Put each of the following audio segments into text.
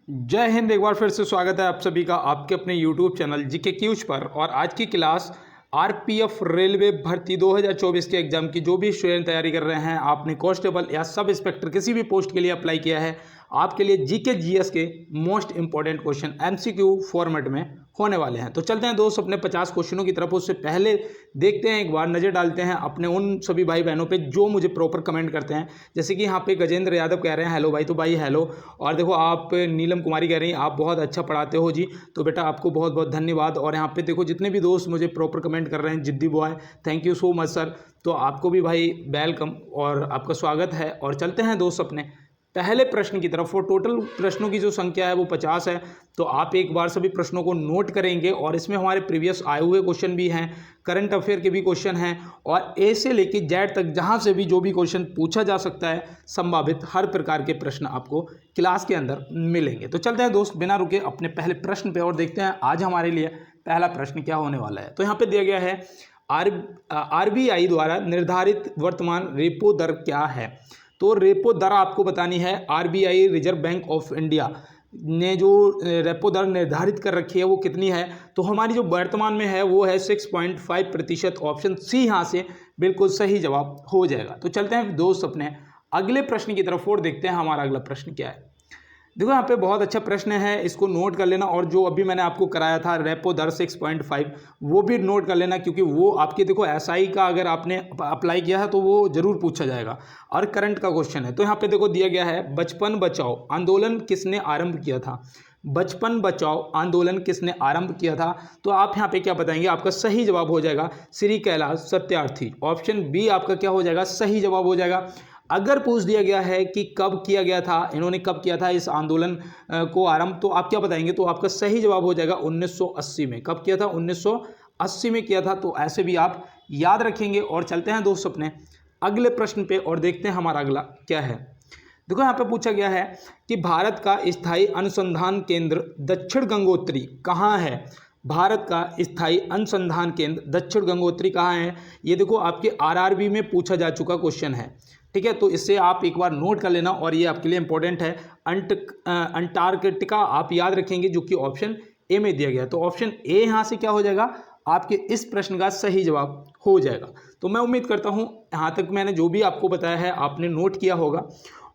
जय हिंद। एक बार फिर से स्वागत है आप सभी का आपके अपने YouTube चैनल जीके क्यूज पर। और आज की क्लास आरपीएफ रेलवे भर्ती 2024 के एग्जाम की जो भी स्टूडेंट तैयारी कर रहे हैं, आपने कांस्टेबल या सब इंस्पेक्टर किसी भी पोस्ट के लिए अप्लाई किया है, आपके लिए जीके जीएस के most important question MCQ format में होने वाले हैं। तो चलते हैं दोस्त अपने 50 क्वेश्चनों की तरफ। उससे पहले देखते हैं, एक बार नज़र डालते हैं अपने उन सभी भाई बहनों पे जो मुझे प्रॉपर कमेंट करते हैं। जैसे कि यहाँ पे गजेंद्र यादव कह रहे हैं हेलो भाई, तो भाई हेलो। और देखो आप नीलम कुमारी कह रही हैं आप बहुत अच्छा पढ़ाते हो जी, तो बेटा आपको बहुत बहुत धन्यवाद। और यहाँ पे देखो जितने भी दोस्त मुझे प्रॉपर कमेंट कर रहे हैं, जिद्दी boy thank you so much sir, तो आपको भी भाई वेलकम और आपका स्वागत है। और चलते हैं दोस्त अपने पहले प्रश्न की तरफ। और टोटल प्रश्नों की जो संख्या है वो 50 है, तो आप एक बार सभी प्रश्नों को नोट करेंगे। और इसमें हमारे प्रीवियस आए हुए क्वेश्चन भी हैं, करंट अफेयर के भी क्वेश्चन हैं, और ए से लेके जेड तक जहां से भी जो भी क्वेश्चन पूछा जा सकता है, संभावित हर प्रकार के प्रश्न आपको क्लास के अंदर मिलेंगे। तो चलते हैं दोस्त बिना रुके अपने पहले प्रश्न पे और देखते हैं आज हमारे लिए पहला प्रश्न क्या होने वाला है। तो यहाँ पे दिया गया है आरबीआई द्वारा निर्धारित वर्तमान रेपो दर क्या है। तो रेपो दर आपको बतानी है। RBI reserve bank of India ने जो रेपो दर निर्धारित कर रखी है वो कितनी है, तो हमारी जो वर्तमान में है वो है 6.5%। ऑप्शन सी यहाँ से बिल्कुल सही जवाब हो जाएगा। तो चलते हैं दोस्त अपने अगले प्रश्न की तरफ और देखते हैं हमारा अगला प्रश्न क्या है। देखो यहाँ पे बहुत अच्छा प्रश्न है, इसको नोट कर लेना। और जो अभी मैंने आपको कराया था रेपो दर 6.5 वो भी नोट कर लेना, क्योंकि वो आपके देखो एसआई का अगर आपने अप्लाई किया है तो वो जरूर पूछा जाएगा और करंट का क्वेश्चन है। तो यहाँ पे देखो दिया गया है बचपन बचाओ आंदोलन किसने आरंभ किया था। बचपन बचाओ आंदोलन किसने आरंभ किया था, तो आप यहाँ पे क्या बताएंगे, आपका सही जवाब हो जाएगा श्री कैलाश सत्यार्थी। ऑप्शन बी आपका क्या हो जाएगा, सही जवाब हो जाएगा। अगर पूछ दिया गया है कि कब किया गया था, इन्होंने कब किया था इस आंदोलन को आरंभ, तो आप क्या बताएंगे, तो आपका सही जवाब हो जाएगा 1980 में। कब किया था, 1980 में किया था। तो ऐसे भी आप याद रखेंगे। और चलते हैं दोस्त अपने अगले प्रश्न पे और देखते हैं हमारा अगला क्या है। देखो यहाँ पे पूछा गया है कि भारत का स्थायी अनुसंधान केंद्र दक्षिण गंगोत्री कहाँ है। भारत का स्थायी अनुसंधान केंद्र दक्षिण गंगोत्री कहाँ है, ये देखो आपके आरआरबी में पूछा जा चुका क्वेश्चन है। ठीक है, तो इससे आप एक बार नोट कर लेना और ये आपके लिए इंपॉर्टेंट है। अंटार्कटिका आप याद रखेंगे, जो कि ऑप्शन ए में दिया गया। तो ऑप्शन ए यहाँ से क्या हो जाएगा, आपके इस प्रश्न का सही जवाब हो जाएगा। तो मैं उम्मीद करता हूँ यहाँ तक मैंने जो भी आपको बताया है आपने नोट किया होगा।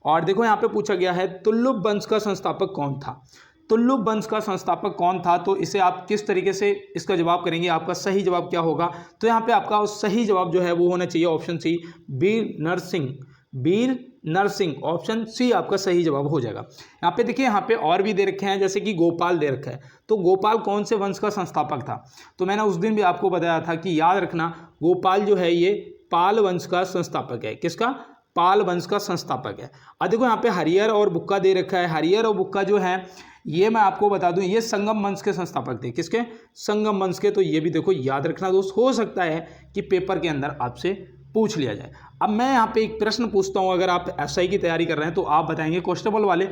और देखो यहाँ पे पूछा गया है तुल्लुभ वंश का संस्थापक कौन था। तुल्लुभ वंश का संस्थापक कौन था, तो इसे आप किस तरीके से इसका जवाब करेंगे, आपका सही जवाब क्या होगा। तो यहाँ पे आपका सही जवाब जो है वो होना चाहिए ऑप्शन सी, वीर नरसिंह। वीर नरसिंह, ऑप्शन सी आपका सही जवाब हो जाएगा। यहाँ पे देखिए, यहाँ पे और भी दे रखे हैं, जैसे कि गोपाल दे रखा है। तो गोपाल कौन से वंश का संस्थापक था, तो मैंने उस दिन भी आपको बताया था कि याद रखना गोपाल जो है ये पाल वंश का संस्थापक है। किसका, पाल वंश का संस्थापक है। अब देखो यहाँ पे हरियर और बुक्का दे रखा है। हरियर और बुक्का जो है ये मैं आपको बता दूं, ये संगम वंश के संस्थापक थे। किसके, संगम वंश के। तो ये भी देखो याद रखना दोस्त, हो सकता है कि पेपर के अंदर आपसे पूछ लिया जाए। अब मैं यहाँ पे एक प्रश्न पूछता हूँ, अगर आप एसआई की तैयारी कर रहे हैं तो आप बताएंगे, कांस्टेबल वाले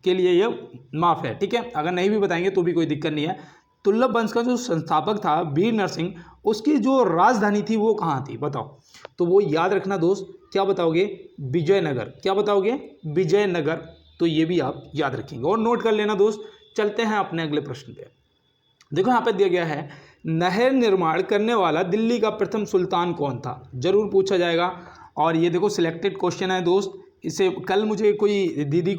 के लिए ये माफ है, ठीक है। अगर नहीं भी बताएंगे तो भी कोई दिक्कत नहीं है। तुल्लभ वंश का जो संस्थापक था वीर नरसिंह, उसकी जो राजधानी थी वो कहाँ थी बताओ। तो वो याद रखना दोस्त, क्या बताओगे, विजयनगर। क्या बताओगे, विजयनगर। तो ये भी आप याद रखेंगे और नोट कर लेना दोस्त। चलते हैं अपने अगले प्रश्न पे। देखो यहाँ पे दिया गया है नहर निर्माण करने वाला दिल्ली का प्रथम सुल्तान कौन था, जरूर पूछा जाएगा। और ये देखो सिलेक्टेड क्वेश्चन है दोस्त। इसे कल मुझे कोई दीदी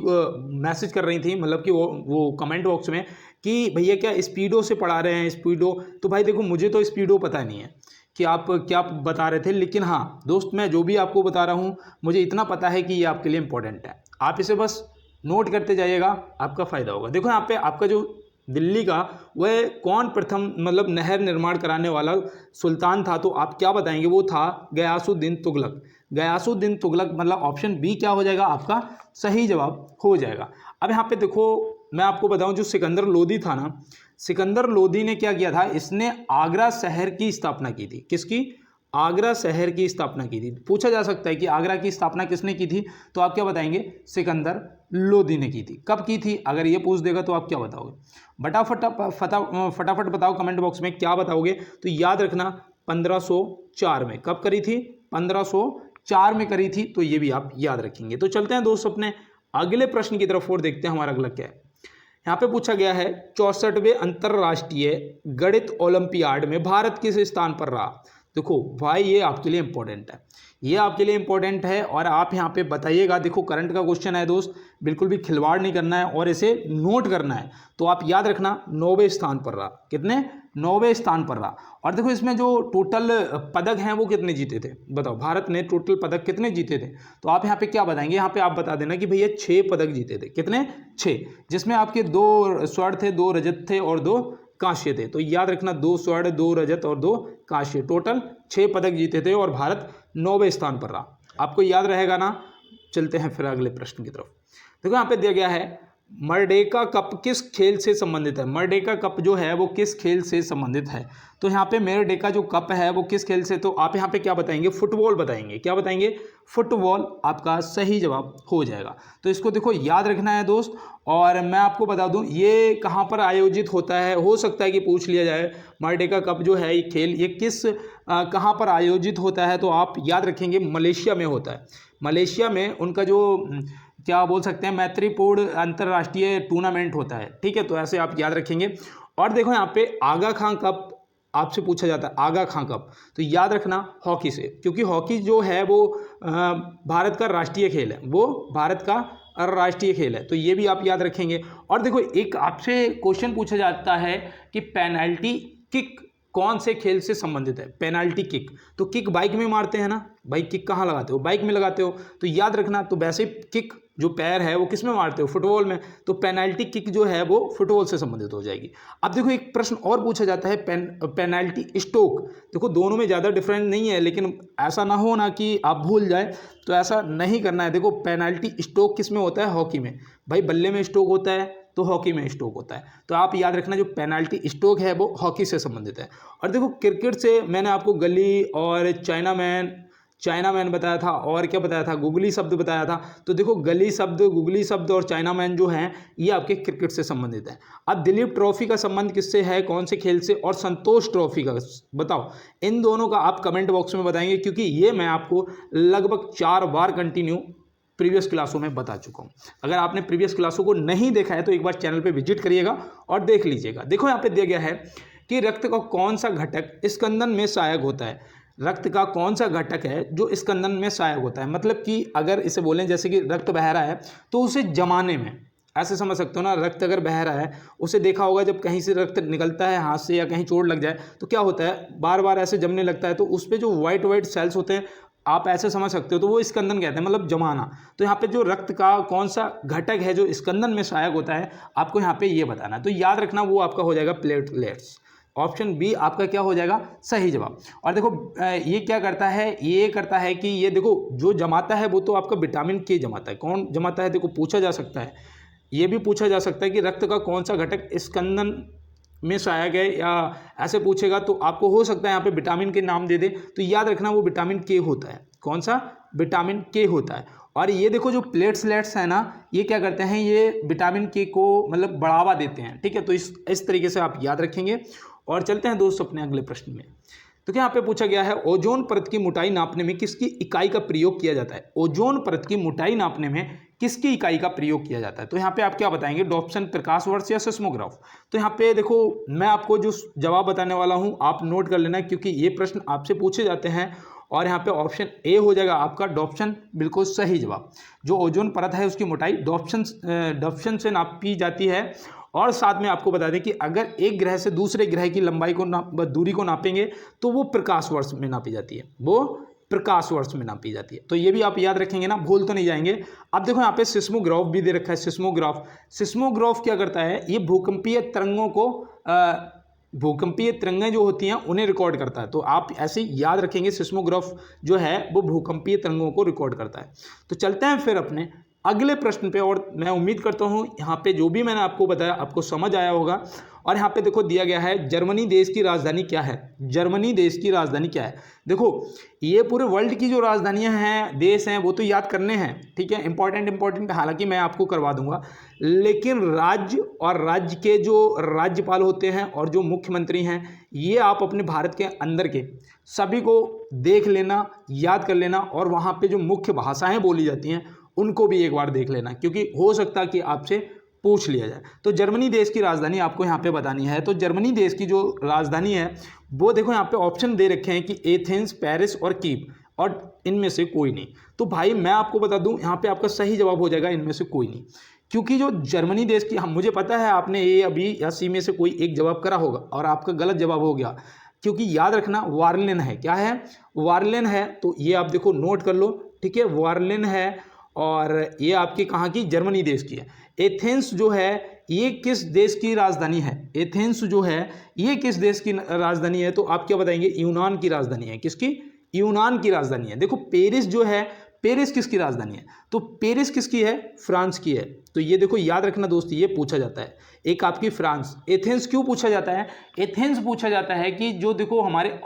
मैसेज कर रही थी, मतलब कि वो कमेंट बॉक्स में, कि भैया क्या स्पीडो से पढ़ा रहे हैं, स्पीडो। तो भाई देखो मुझे तो स्पीडो पता नहीं है कि आप क्या बता रहे थे, लेकिन हाँ दोस्त मैं जो भी आपको बता रहा हूँ मुझे इतना पता है कि ये आपके लिए इंपॉर्टेंट है। आप इसे बस नोट करते जाइएगा, आपका फ़ायदा होगा। देखो यहाँ पे आपका जो दिल्ली का वह कौन प्रथम मतलब नहर निर्माण कराने वाला सुल्तान था, तो आप क्या बताएंगे, वो था गयासुद्दीन तुगलक। गयासुद्दीन तुगलक, मतलब ऑप्शन बी क्या हो जाएगा, आपका सही जवाब हो जाएगा। अब यहाँ पे देखो मैं आपको बताऊं, जो सिकंदर लोदी था ना, सिकंदर लोदी ने क्या किया था, इसने आगरा शहर की स्थापना की थी। किसकी, आगरा शहर की स्थापना की थी। पूछा जा सकता है कि आगरा की स्थापना किसने की थी, तो आप क्या बताएंगे, सिकंदर लोदी ने की थी। कब की थी, अगर ये पूछ देगा तो आप क्या बताओगे, फटाफट बताओ कमेंट बॉक्स में क्या बताओगे। तो याद रखना 1504 में। कब करी थी, 1504 में करी थी। तो ये भी आप याद रखेंगे। तो चलते हैं दोस्त अपने अगले प्रश्न की तरफ और देखते हैं हमारा अगला क्या है। यहाँ पे पूछा गया है 64वें अंतर्राष्ट्रीय गणित ओलंपियाड में भारत किस स्थान पर रहा। देखो भाई ये आपके लिए इंपॉर्टेंट है, ये आपके लिए इंपॉर्टेंट है और आप यहाँ पे बताइएगा। देखो करंट का क्वेश्चन है दोस्त, बिल्कुल भी खिलवाड़ नहीं करना है और इसे नोट करना है। तो आप याद रखना 9वें स्थान पर रहा। कितने? 9वें स्थान पर रहा। और देखो इसमें जो टोटल पदक हैं वो कितने जीते थे, बताओ भारत ने टोटल पदक कितने जीते थे। तो आप यहाँ पे क्या बताएंगे, यहाँ पे आप बता देना कि भैया 6 पदक जीते थे। कितने? 6, जिसमें आपके 2 स्वर्ण थे, 2 रजत थे और 2 कांस्य थे। तो याद रखना 2 स्वर्ण, 2 रजत और 2 कांस्य, टोटल 6 पदक जीते थे और भारत 9वें स्थान पर रहा। आपको याद रहेगा ना। चलते हैं फिर अगले प्रश्न की तरफ। देखो यहाँ पे दिया गया है मर्डेका कप किस खेल से संबंधित है। मर्डेका कप जो है वो किस खेल से संबंधित है। तो यहाँ पे मर्डेका जो कप है वो किस खेल से, तो आप यहाँ पे क्या बताएंगे, फुटबॉल बताएंगे। क्या बताएंगे? फुटबॉल आपका सही जवाब हो जाएगा। तो इसको देखो याद रखना है दोस्त। और मैं आपको बता दूं ये कहाँ पर आयोजित होता है, हो सकता है कि पूछ लिया जाए मर्डेका कप जो है ये खेल ये किस कहाँ पर आयोजित होता है। तो आप याद रखेंगे मलेशिया में होता है। मलेशिया में उनका जो क्या बोल सकते हैं मैत्रीपूर्ण अंतर्राष्ट्रीय टूर्नामेंट होता है। ठीक है, तो ऐसे आप याद रखेंगे। और देखो यहाँ पे आगा खां कप आपसे पूछा जाता है, आगा खां कप। तो याद रखना हॉकी से, क्योंकि हॉकी जो है वो भारत का राष्ट्रीय खेल है, वो भारत का राष्ट्रीय खेल है। तो ये भी आप याद रखेंगे। और देखो एक आपसे क्वेश्चन पूछा जाता है कि पेनल्टी किक कौन से खेल से संबंधित है। पेनल्टी किक, तो किक बाइक में मारते हैं ना भाई, किक कहाँ लगाते हो, बाइक में लगाते हो। तो याद रखना, तो वैसे किक जो पैर है वो किस में मारते हो, फुटबॉल में। तो पेनल्टी किक जो है वो फुटबॉल से संबंधित हो जाएगी। अब देखो एक प्रश्न और पूछा जाता है पेनल्टी स्ट्रोक। देखो दोनों में ज़्यादा डिफरेंस नहीं है, लेकिन ऐसा ना हो ना कि आप भूल जाए, तो ऐसा नहीं करना है। देखो पेनल्टी स्ट्रोक किस में होता है, हॉकी में। भाई बल्ले में स्ट्रोक होता है तो हॉकी में स्ट्रोक होता है। तो आप याद रखना जो पेनल्टी स्ट्रोक है वो हॉकी से संबंधित है। और देखो क्रिकेट से मैंने आपको गली और चाइना मैन बताया था, और क्या बताया था, गुगली शब्द बताया था। तो देखो गली शब्द, गुगली शब्द और चाइना मैन जो हैं ये आपके क्रिकेट से संबंधित है। अब दिलीप ट्रॉफी का संबंध किससे है, कौन से खेल से, और संतोष ट्रॉफी का बताओ। इन दोनों का आप कमेंट बॉक्स में बताएंगे, क्योंकि ये मैं आपको लगभग 4 बार कंटिन्यू प्रीवियस क्लासों में बता चुका हूँ। अगर आपने प्रीवियस क्लासों को नहीं देखा है तो एक बार चैनल पे विजिट करिएगा और देख लीजिएगा। देखो यहाँ पे दिया गया है कि रक्त का कौन सा घटक स्कंदन में सहायक होता है। रक्त का कौन सा घटक है जो स्कंदन में सहायक होता है, मतलब कि अगर इसे बोलें जैसे कि रक्त बह रहा है तो उसे जमाने में, ऐसे समझ सकते हो ना। रक्त अगर बह रहा है, उसे देखा होगा जब कहीं से रक्त निकलता है हाथ से या कहीं चोट लग जाए तो क्या होता है, बार बार ऐसे जमने लगता है। तो उस पर जो वाइट सेल्स होते हैं, आप ऐसे समझ सकते हो, तो वो स्कंदन कहते हैं, मतलब जमाना। तो यहाँ पे जो रक्त का कौन सा घटक है जो स्कंदन में सहायक होता है, आपको यहाँ पे ये बताना है। तो याद रखना वो आपका हो जाएगा प्लेटलेट्स। ऑप्शन बी आपका क्या हो जाएगा, सही जवाब। और देखो ये क्या करता है, ये करता है कि ये देखो जो जमाता है वो तो आपका विटामिन के जमाता है। कौन जमाता है, देखो पूछा जा सकता है, ये भी पूछा जा सकता है कि रक्त का कौन सा घटक स्कंदन में सहायक है, या ऐसे पूछेगा तो आपको हो सकता है यहाँ पे विटामिन के नाम दे दे। तो याद रखना वो विटामिन के होता है। कौन सा, विटामिन के होता है। और ये देखो जो प्लेटलेट्स है ना, ये क्या करते हैं, ये विटामिन के को मतलब बढ़ावा देते हैं। ठीक है, तो इस तरीके से आप याद रखेंगे। और चलते हैं दोस्तों अपने अगले प्रश्न में। तो क्या यहाँ पे पूछा गया है ओजोन परत की मोटाई नापने में किसकी इकाई का प्रयोग किया जाता है। ओजोन परत की मोटाई नापने में किसकी इकाई का प्रयोग किया जाता है। तो यहाँ पे आप क्या बताएंगे, डॉप्सन, प्रकाश वर्ष या सिस्मोग्राफ। तो यहाँ पे देखो मैं आपको जो जवाब बताने वाला हूँ आप नोट कर लेना, क्योंकि ये प्रश्न आपसे पूछे जाते हैं। और यहाँ पे ऑप्शन ए हो जाएगा आपका डॉप्सन, बिल्कुल सही जवाब। जो ओजोन परत है उसकी मोटाई डॉप्सन से नापी जाती है। और साथ में आपको बता दें कि अगर एक ग्रह से दूसरे ग्रह की लंबाई को दूरी को नापेंगे तो वो प्रकाश वर्ष में नापी जाती है, वो प्रकाश वर्ष में नापी जाती है। तो ये भी आप याद रखेंगे ना, भूल तो नहीं जाएंगे। अब देखो यहाँ पे सिस्मोग्राफ भी दे रखा है। सिस्मोग्राफ क्या करता है, ये भूकंपीय तरंगों को भूकंपीय तरंगें जो होती हैं उन्हें रिकॉर्ड करता है। तो आप ऐसे याद रखेंगे सिस्मोग्राफ जो है वो भूकंपीय तरंगों को रिकॉर्ड करता है। तो चलते हैं फिर अपने अगले प्रश्न पे। और मैं उम्मीद करता हूँ यहाँ पे जो भी मैंने आपको बताया आपको समझ आया होगा। और यहाँ पे देखो दिया गया है जर्मनी देश की राजधानी क्या है। जर्मनी देश की राजधानी क्या है। देखो ये पूरे वर्ल्ड की जो राजधानियाँ हैं, देश हैं, वो तो याद करने हैं। ठीक है, इंपॉर्टेंट हालांकि मैं आपको करवा दूंगा, लेकिन राज्य और राज्य के जो राज्यपाल होते हैं और जो मुख्यमंत्री हैं, ये आप अपने भारत के अंदर के सभी को देख लेना, याद कर लेना। और वहाँ पर जो मुख्य भाषाएँ बोली जाती हैं उनको भी एक बार देख लेना, क्योंकि हो सकता है कि आपसे पूछ लिया जाए। तो जर्मनी देश की राजधानी आपको यहाँ पे बतानी है। तो जर्मनी देश की जो राजधानी है वो देखो यहाँ पे ऑप्शन दे रखे हैं कि एथेंस, पेरिस और कीव, और इनमें से कोई नहीं। तो भाई मैं आपको बता दूं यहाँ पे आपका सही जवाब हो जाएगा इनमें से कोई नहीं, क्योंकि जो जर्मनी देश की, हम मुझे पता है आपने ए अभी या सी में से कोई एक जवाब करा होगा और आपका गलत जवाब हो गया, क्योंकि याद रखना वार्लेन है। क्या है? वार्लेन है। तो ये आप देखो नोट कर लो, ठीक है, वार्लेन है और ये आपकी कहाँ की? जर्मनी देश की है। एथेंस जो है ये किस देश की राजधानी है? एथेंस जो है ये किस देश की राजधानी है? तो आप क्या बताएंगे? यूनान की राजधानी है। किसकी? यूनान की राजधानी है। देखो पेरिस जो है, पेरिस किसकी राजधानी है? तो पेरिस किसकी है? फ्रांस की है। तो ये देखो याद रखना दोस्त, ये पूछा जाता है। एक आपकी फ्रांस। एथेंस क्यों पूछा जाता है? एथेंस पूछा जाता है कि जो देखो हमारे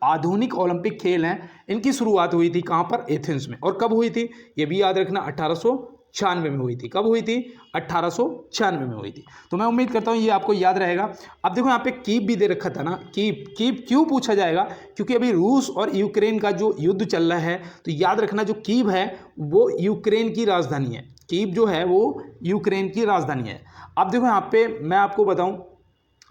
आधुनिक ओलंपिक खेल हैं इनकी शुरुआत हुई थी कहाँ पर? एथेंस में। और कब हुई थी? ये भी याद रखना, 1896 में हुई थी। कब हुई थी? 1896 में हुई थी। तो मैं उम्मीद करता हूँ ये आपको याद रहेगा। अब देखो यहाँ पे कीव भी दे रखा था ना, कीव क्यों पूछा जाएगा? क्योंकि अभी रूस और यूक्रेन का जो युद्ध चल रहा है, तो याद रखना जो कीव है वो यूक्रेन की राजधानी है। कीव जो है वो यूक्रेन की राजधानी है। अब देखो यहाँ पे मैं आपको बताऊँ,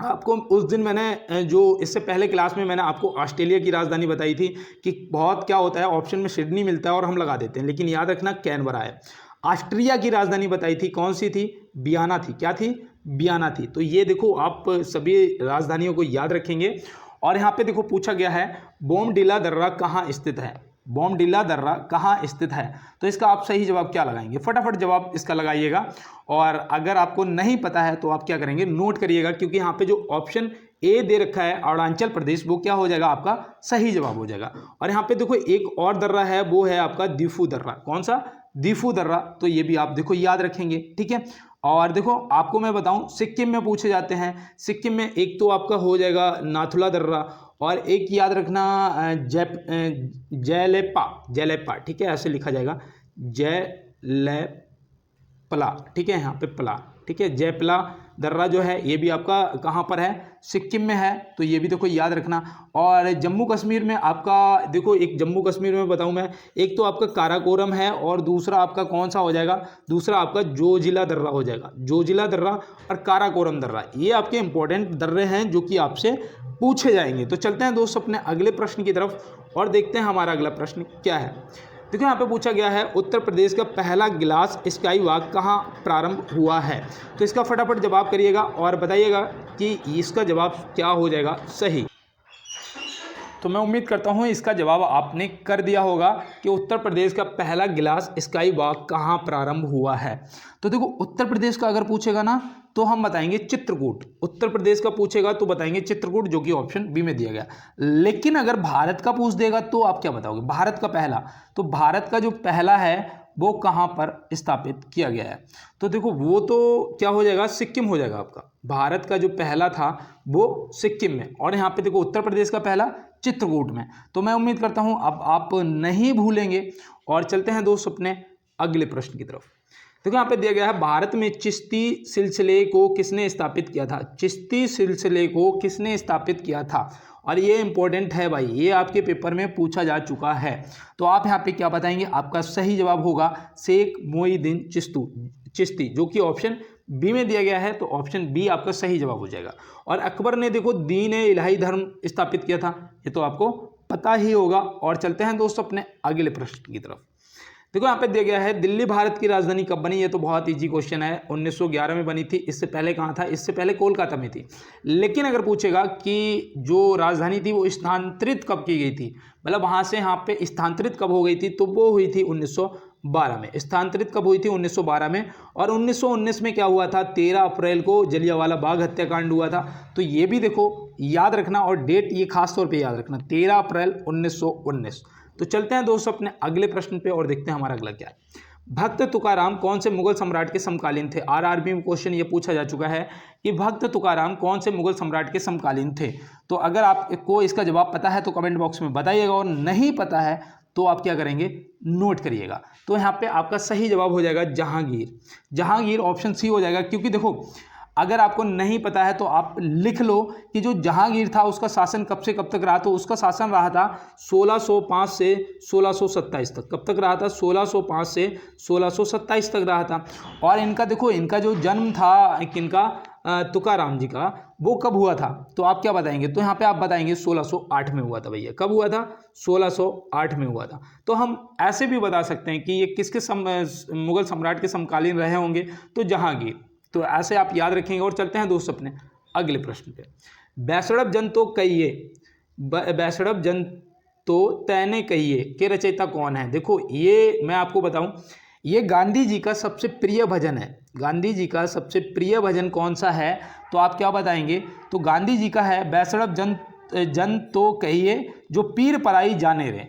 आपको उस दिन मैंने जो इससे पहले क्लास में मैंने आपको ऑस्ट्रेलिया की राजधानी बताई थी कि बहुत क्या होता है ऑप्शन में सिडनी मिलता है और हम लगा देते हैं, लेकिन याद रखना कैनबरा है। ऑस्ट्रिया की राजधानी बताई थी, कौन सी थी? वियना थी। क्या थी? वियना थी। तो ये देखो आप सभी राजधानियों को याद रखेंगे। और यहाँ पे देखो पूछा गया है बोमडिला दर्रा कहाँ स्थित है? बोमडिला दर्रा कहाँ स्थित है? तो इसका आप सही जवाब क्या लगाएंगे? फटाफट जवाब इसका लगाइएगा। और अगर आपको नहीं पता है तो आप क्या करेंगे? नोट करिएगा, क्योंकि यहाँ पे जो ऑप्शन ए दे रखा है अरुणाचल प्रदेश, वो क्या हो जाएगा? आपका सही जवाब हो जाएगा। और यहाँ पे देखो एक और दर्रा है, वो है आपका दीफू दर्रा। कौन सा? दीफू दर्रा। तो ये भी आप देखो याद रखेंगे, ठीक है। और देखो आपको मैं बताऊं सिक्किम में पूछे जाते हैं। सिक्किम में एक तो आपका हो जाएगा नाथुला दर्रा, और एक याद रखना जयलेपा, ठीक है, ऐसे लिखा जाएगा जयलेपला, ठीक है, यहाँ पे पला, ठीक है। जयपला दर्रा जो है ये भी आपका कहाँ पर है? सिक्किम में है। तो ये भी देखो याद रखना। और जम्मू कश्मीर में आपका देखो, एक जम्मू कश्मीर में बताऊं मैं, एक तो आपका काराकोरम है और दूसरा आपका कौन सा हो जाएगा? दूसरा आपका जोजिला दर्रा हो जाएगा। जोजिला दर्रा और काराकोरम दर्रा, ये आपके इंपॉर्टेंट दर्रे हैं जो कि आपसे पूछे जाएंगे। तो चलते हैं दोस्त अपने अगले प्रश्न की तरफ और देखते हैं हमारा अगला प्रश्न क्या है। देखो यहाँ पे पूछा गया है उत्तर प्रदेश का पहला ग्लास स्काई वॉक कहाँ प्रारंभ हुआ है? तो इसका फटाफट जवाब करिएगा और बताइएगा कि इसका जवाब क्या हो जाएगा सही। तो मैं उम्मीद करता हूँ इसका जवाब आपने कर दिया होगा कि उत्तर प्रदेश का पहला ग्लास स्काई वॉक कहाँ प्रारंभ हुआ है। तो देखो उत्तर प्रदेश का अगर पूछेगा ना तो हम बताएंगे चित्रकूट। उत्तर प्रदेश का पूछेगा तो बताएंगे चित्रकूट, जो कि ऑप्शन बी में दिया गया। लेकिन अगर भारत का पूछ देगा तो आप क्या बताओगे? भारत का पहला, तो भारत का जो पहला है वो कहाँ पर स्थापित किया गया है? तो देखो वो तो क्या हो जाएगा? सिक्किम हो जाएगा आपका। भारत का जो पहला था वो सिक्किम में, और यहाँ पे देखो उत्तर प्रदेश का पहला चित्रकूट में। तो मैं उम्मीद करता हूँ अब आप नहीं भूलेंगे। और चलते हैं दोस्त अपने अगले प्रश्न की तरफ। देखो यहाँ पे दिया गया है भारत में चिश्ती सिलसिले को किसने स्थापित किया था? चिश्ती सिलसिले को किसने स्थापित किया था? और ये इंपॉर्टेंट है भाई, ये आपके पेपर में पूछा जा चुका है। तो आप यहाँ पे क्या बताएंगे? आपका सही जवाब होगा शेख मोईनुद्दीन चिश्ती, जो कि ऑप्शन बी में दिया गया है। तो ऑप्शन बी आपका सही जवाब हो जाएगा। और अकबर ने देखो दीन ए इलाही धर्म स्थापित किया था, ये तो आपको पता ही होगा। और चलते हैं दोस्तों अपने अगले प्रश्न की तरफ। देखो यहाँ पे दिया गया है दिल्ली भारत की राजधानी कब बनी? ये तो बहुत इजी क्वेश्चन है। 1911 में बनी थी। इससे पहले कहाँ था? इससे पहले कोलकाता में थी। लेकिन अगर पूछेगा कि जो राजधानी थी वो स्थानांतरित कब की गई थी, मतलब वहाँ से यहाँ पे स्थानांतरित कब हो गई थी, तो वो हुई थी 1912 में। स्थानांतरित कब हुई थी? 1912 में। और 1919 में क्या हुआ था? 13 अप्रैल को जलियांवाला बाग हत्याकांड हुआ था। तो ये भी देखो याद रखना, और डेट ये खास तौर पर याद रखना, 13 अप्रैल 1919। तो चलते हैं दोस्तों अपने अगले प्रश्न पे और देखते हैं हमारा अगला क्या है। भक्त तुकाराम कौन से मुगल सम्राट के समकालीन थे? आरआरबी में क्वेश्चन ये पूछा जा चुका है कि भक्त तुकाराम कौन से मुगल सम्राट के समकालीन थे। तो अगर आपको इसका जवाब पता है तो कमेंट बॉक्स में बताइएगा, और नहीं पता है तो आप क्या करेंगे? नोट करिएगा। तो यहाँ पे आपका सही जवाब हो जाएगा जहांगीर। जहांगीर ऑप्शन सी हो जाएगा, क्योंकि देखो अगर आपको नहीं पता है तो आप लिख लो कि जो जहांगीर था उसका शासन कब से कब तक रहा, तो उसका शासन रहा था 1605 से 1627 तक। कब तक रहा था? 1605 से 1627 तक रहा था। और इनका देखो, इनका जो जन्म था किनका, तुकाराम जी का, वो कब हुआ था? तो आप क्या बताएंगे? तो यहाँ पे आप बताएंगे 1608 में हुआ था भैया। कब हुआ था? 1608 में हुआ था। तो हम ऐसे भी बता सकते हैं कि ये किसके मुगल सम्राट के समकालीन रहे होंगे, तो जहांगीर। तो ऐसे आप याद रखेंगे। और चलते हैं दोस्त अपने अगले प्रश्न पे। बैसड़ब जन तो कहिए, बैसड़ब जन तो तैने कहिए के रचयिता कौन है? देखो ये मैं आपको बताऊं, ये गांधी जी का सबसे प्रिय भजन है। गांधी जी का सबसे प्रिय भजन कौन सा है? तो आप क्या बताएंगे? तो गांधी जी का है बैसड़ब जन तो कहिए जो पीर पराई जाने रे।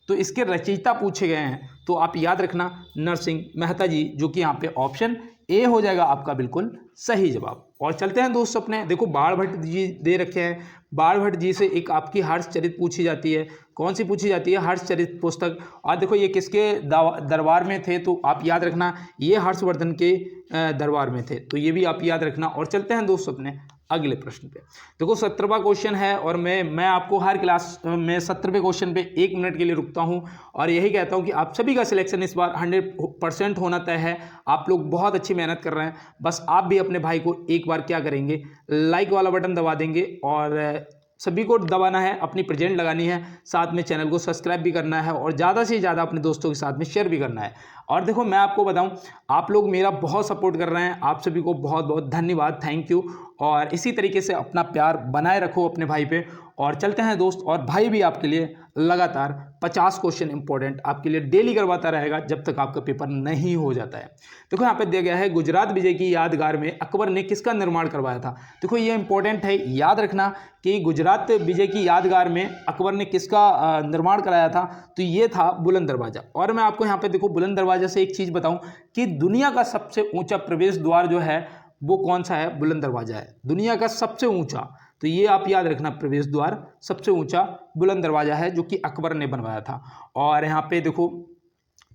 तो इसके रचयिता पूछे गए हैं, तो आप याद रखना नरसिंह मेहता जी, जो कि यहाँ पे ऑप्शन ए हो जाएगा आपका बिल्कुल सही जवाब। और चलते हैं दोस्त अपने, देखो बाण भट्ट जी दे रखे हैं। बाण भट्ट जी से एक आपकी हर्षचरित पूछी जाती है। कौन सी पूछी जाती है? हर्षचरित पुस्तक। और देखो ये किसके दरबार में थे? तो आप याद रखना ये हर्षवर्धन के दरबार में थे। तो ये भी आप याद रखना। और चलते हैं दोस्त अपने अगले प्रश्न पे। देखो 17वां क्वेश्चन है, और मैं आपको हर क्लास में 17वें क्वेश्चन पे 1 मिनट के लिए रुकता हूं और यही कहता हूं कि आप सभी का सिलेक्शन इस बार 100% होना तय है। आप लोग बहुत अच्छी मेहनत कर रहे हैं। बस आप भी अपने भाई को एक बार क्या करेंगे, लाइक वाला बटन दबा देंगे, और सभी को दबाना है, अपनी प्रेजेंट लगानी है, साथ में चैनल को सब्सक्राइब भी करना है, और ज़्यादा से ज़्यादा अपने दोस्तों के साथ में शेयर भी करना है। और देखो मैं आपको बताऊं, आप लोग मेरा बहुत सपोर्ट कर रहे हैं। आप सभी को बहुत बहुत धन्यवाद, थैंक यू। और इसी तरीके से अपना प्यार बनाए रखो अपने भाई पे। और चलते हैं दोस्त, और भाई भी आपके लिए लगातार 50 क्वेश्चन इंपॉर्टेंट आपके लिए डेली करवाता रहेगा जब तक आपका पेपर नहीं हो जाता है। देखो यहाँ पे दिया गया है, गुजरात विजय की यादगार में अकबर ने किसका निर्माण करवाया था? देखो ये इंपॉर्टेंट है, याद रखना कि गुजरात विजय की यादगार में अकबर ने किसका निर्माण कराया था? तो ये था बुलंद दरवाजा। और मैं आपको यहाँ पे देखो बुलंद दरवाजा से एक चीज़ बताऊँ कि दुनिया का सबसे ऊँचा प्रवेश द्वार जो है वो कौन सा है? बुलंद दरवाजा है, दुनिया का सबसे ऊँचा। तो ये आप याद रखना, प्रवेश द्वार सबसे ऊंचा बुलंद दरवाजा है, जो कि अकबर ने बनवाया था। और यहाँ पे देखो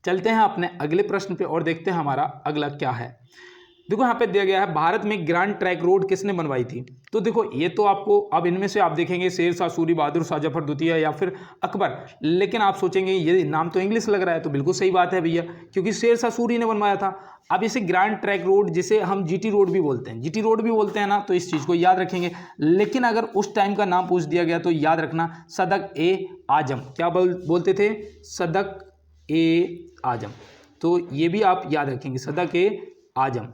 चलते हैं अपने अगले प्रश्न पे और देखते हैं हमारा अगला क्या है। देखो यहाँ पे दिया गया है, भारत में ग्रैंड ट्रैंक रोड किसने बनवाई थी? तो देखो ये तो आपको अब इनमें से आप देखेंगे शेर शाह सूरी, बहादुर शाह जफर द्वितीय या फिर अकबर, लेकिन आप सोचेंगे ये नाम तो इंग्लिश लग रहा है। तो बिल्कुल सही बात है भैया, क्योंकि शेर शाह सूरी ने बनवाया था। अब इसे ग्रैंड ट्रैंक रोड, जिसे हम जीटी रोड भी बोलते हैं, जीटी रोड भी बोलते हैं ना, तो इस चीज़ को याद रखेंगे। लेकिन अगर उस टाइम का नाम पूछ दिया गया तो याद रखना सदक ए आजम। क्या बोलते थे? सदक ए आजम। तो ये भी आप याद रखेंगे, सदक ए आजम।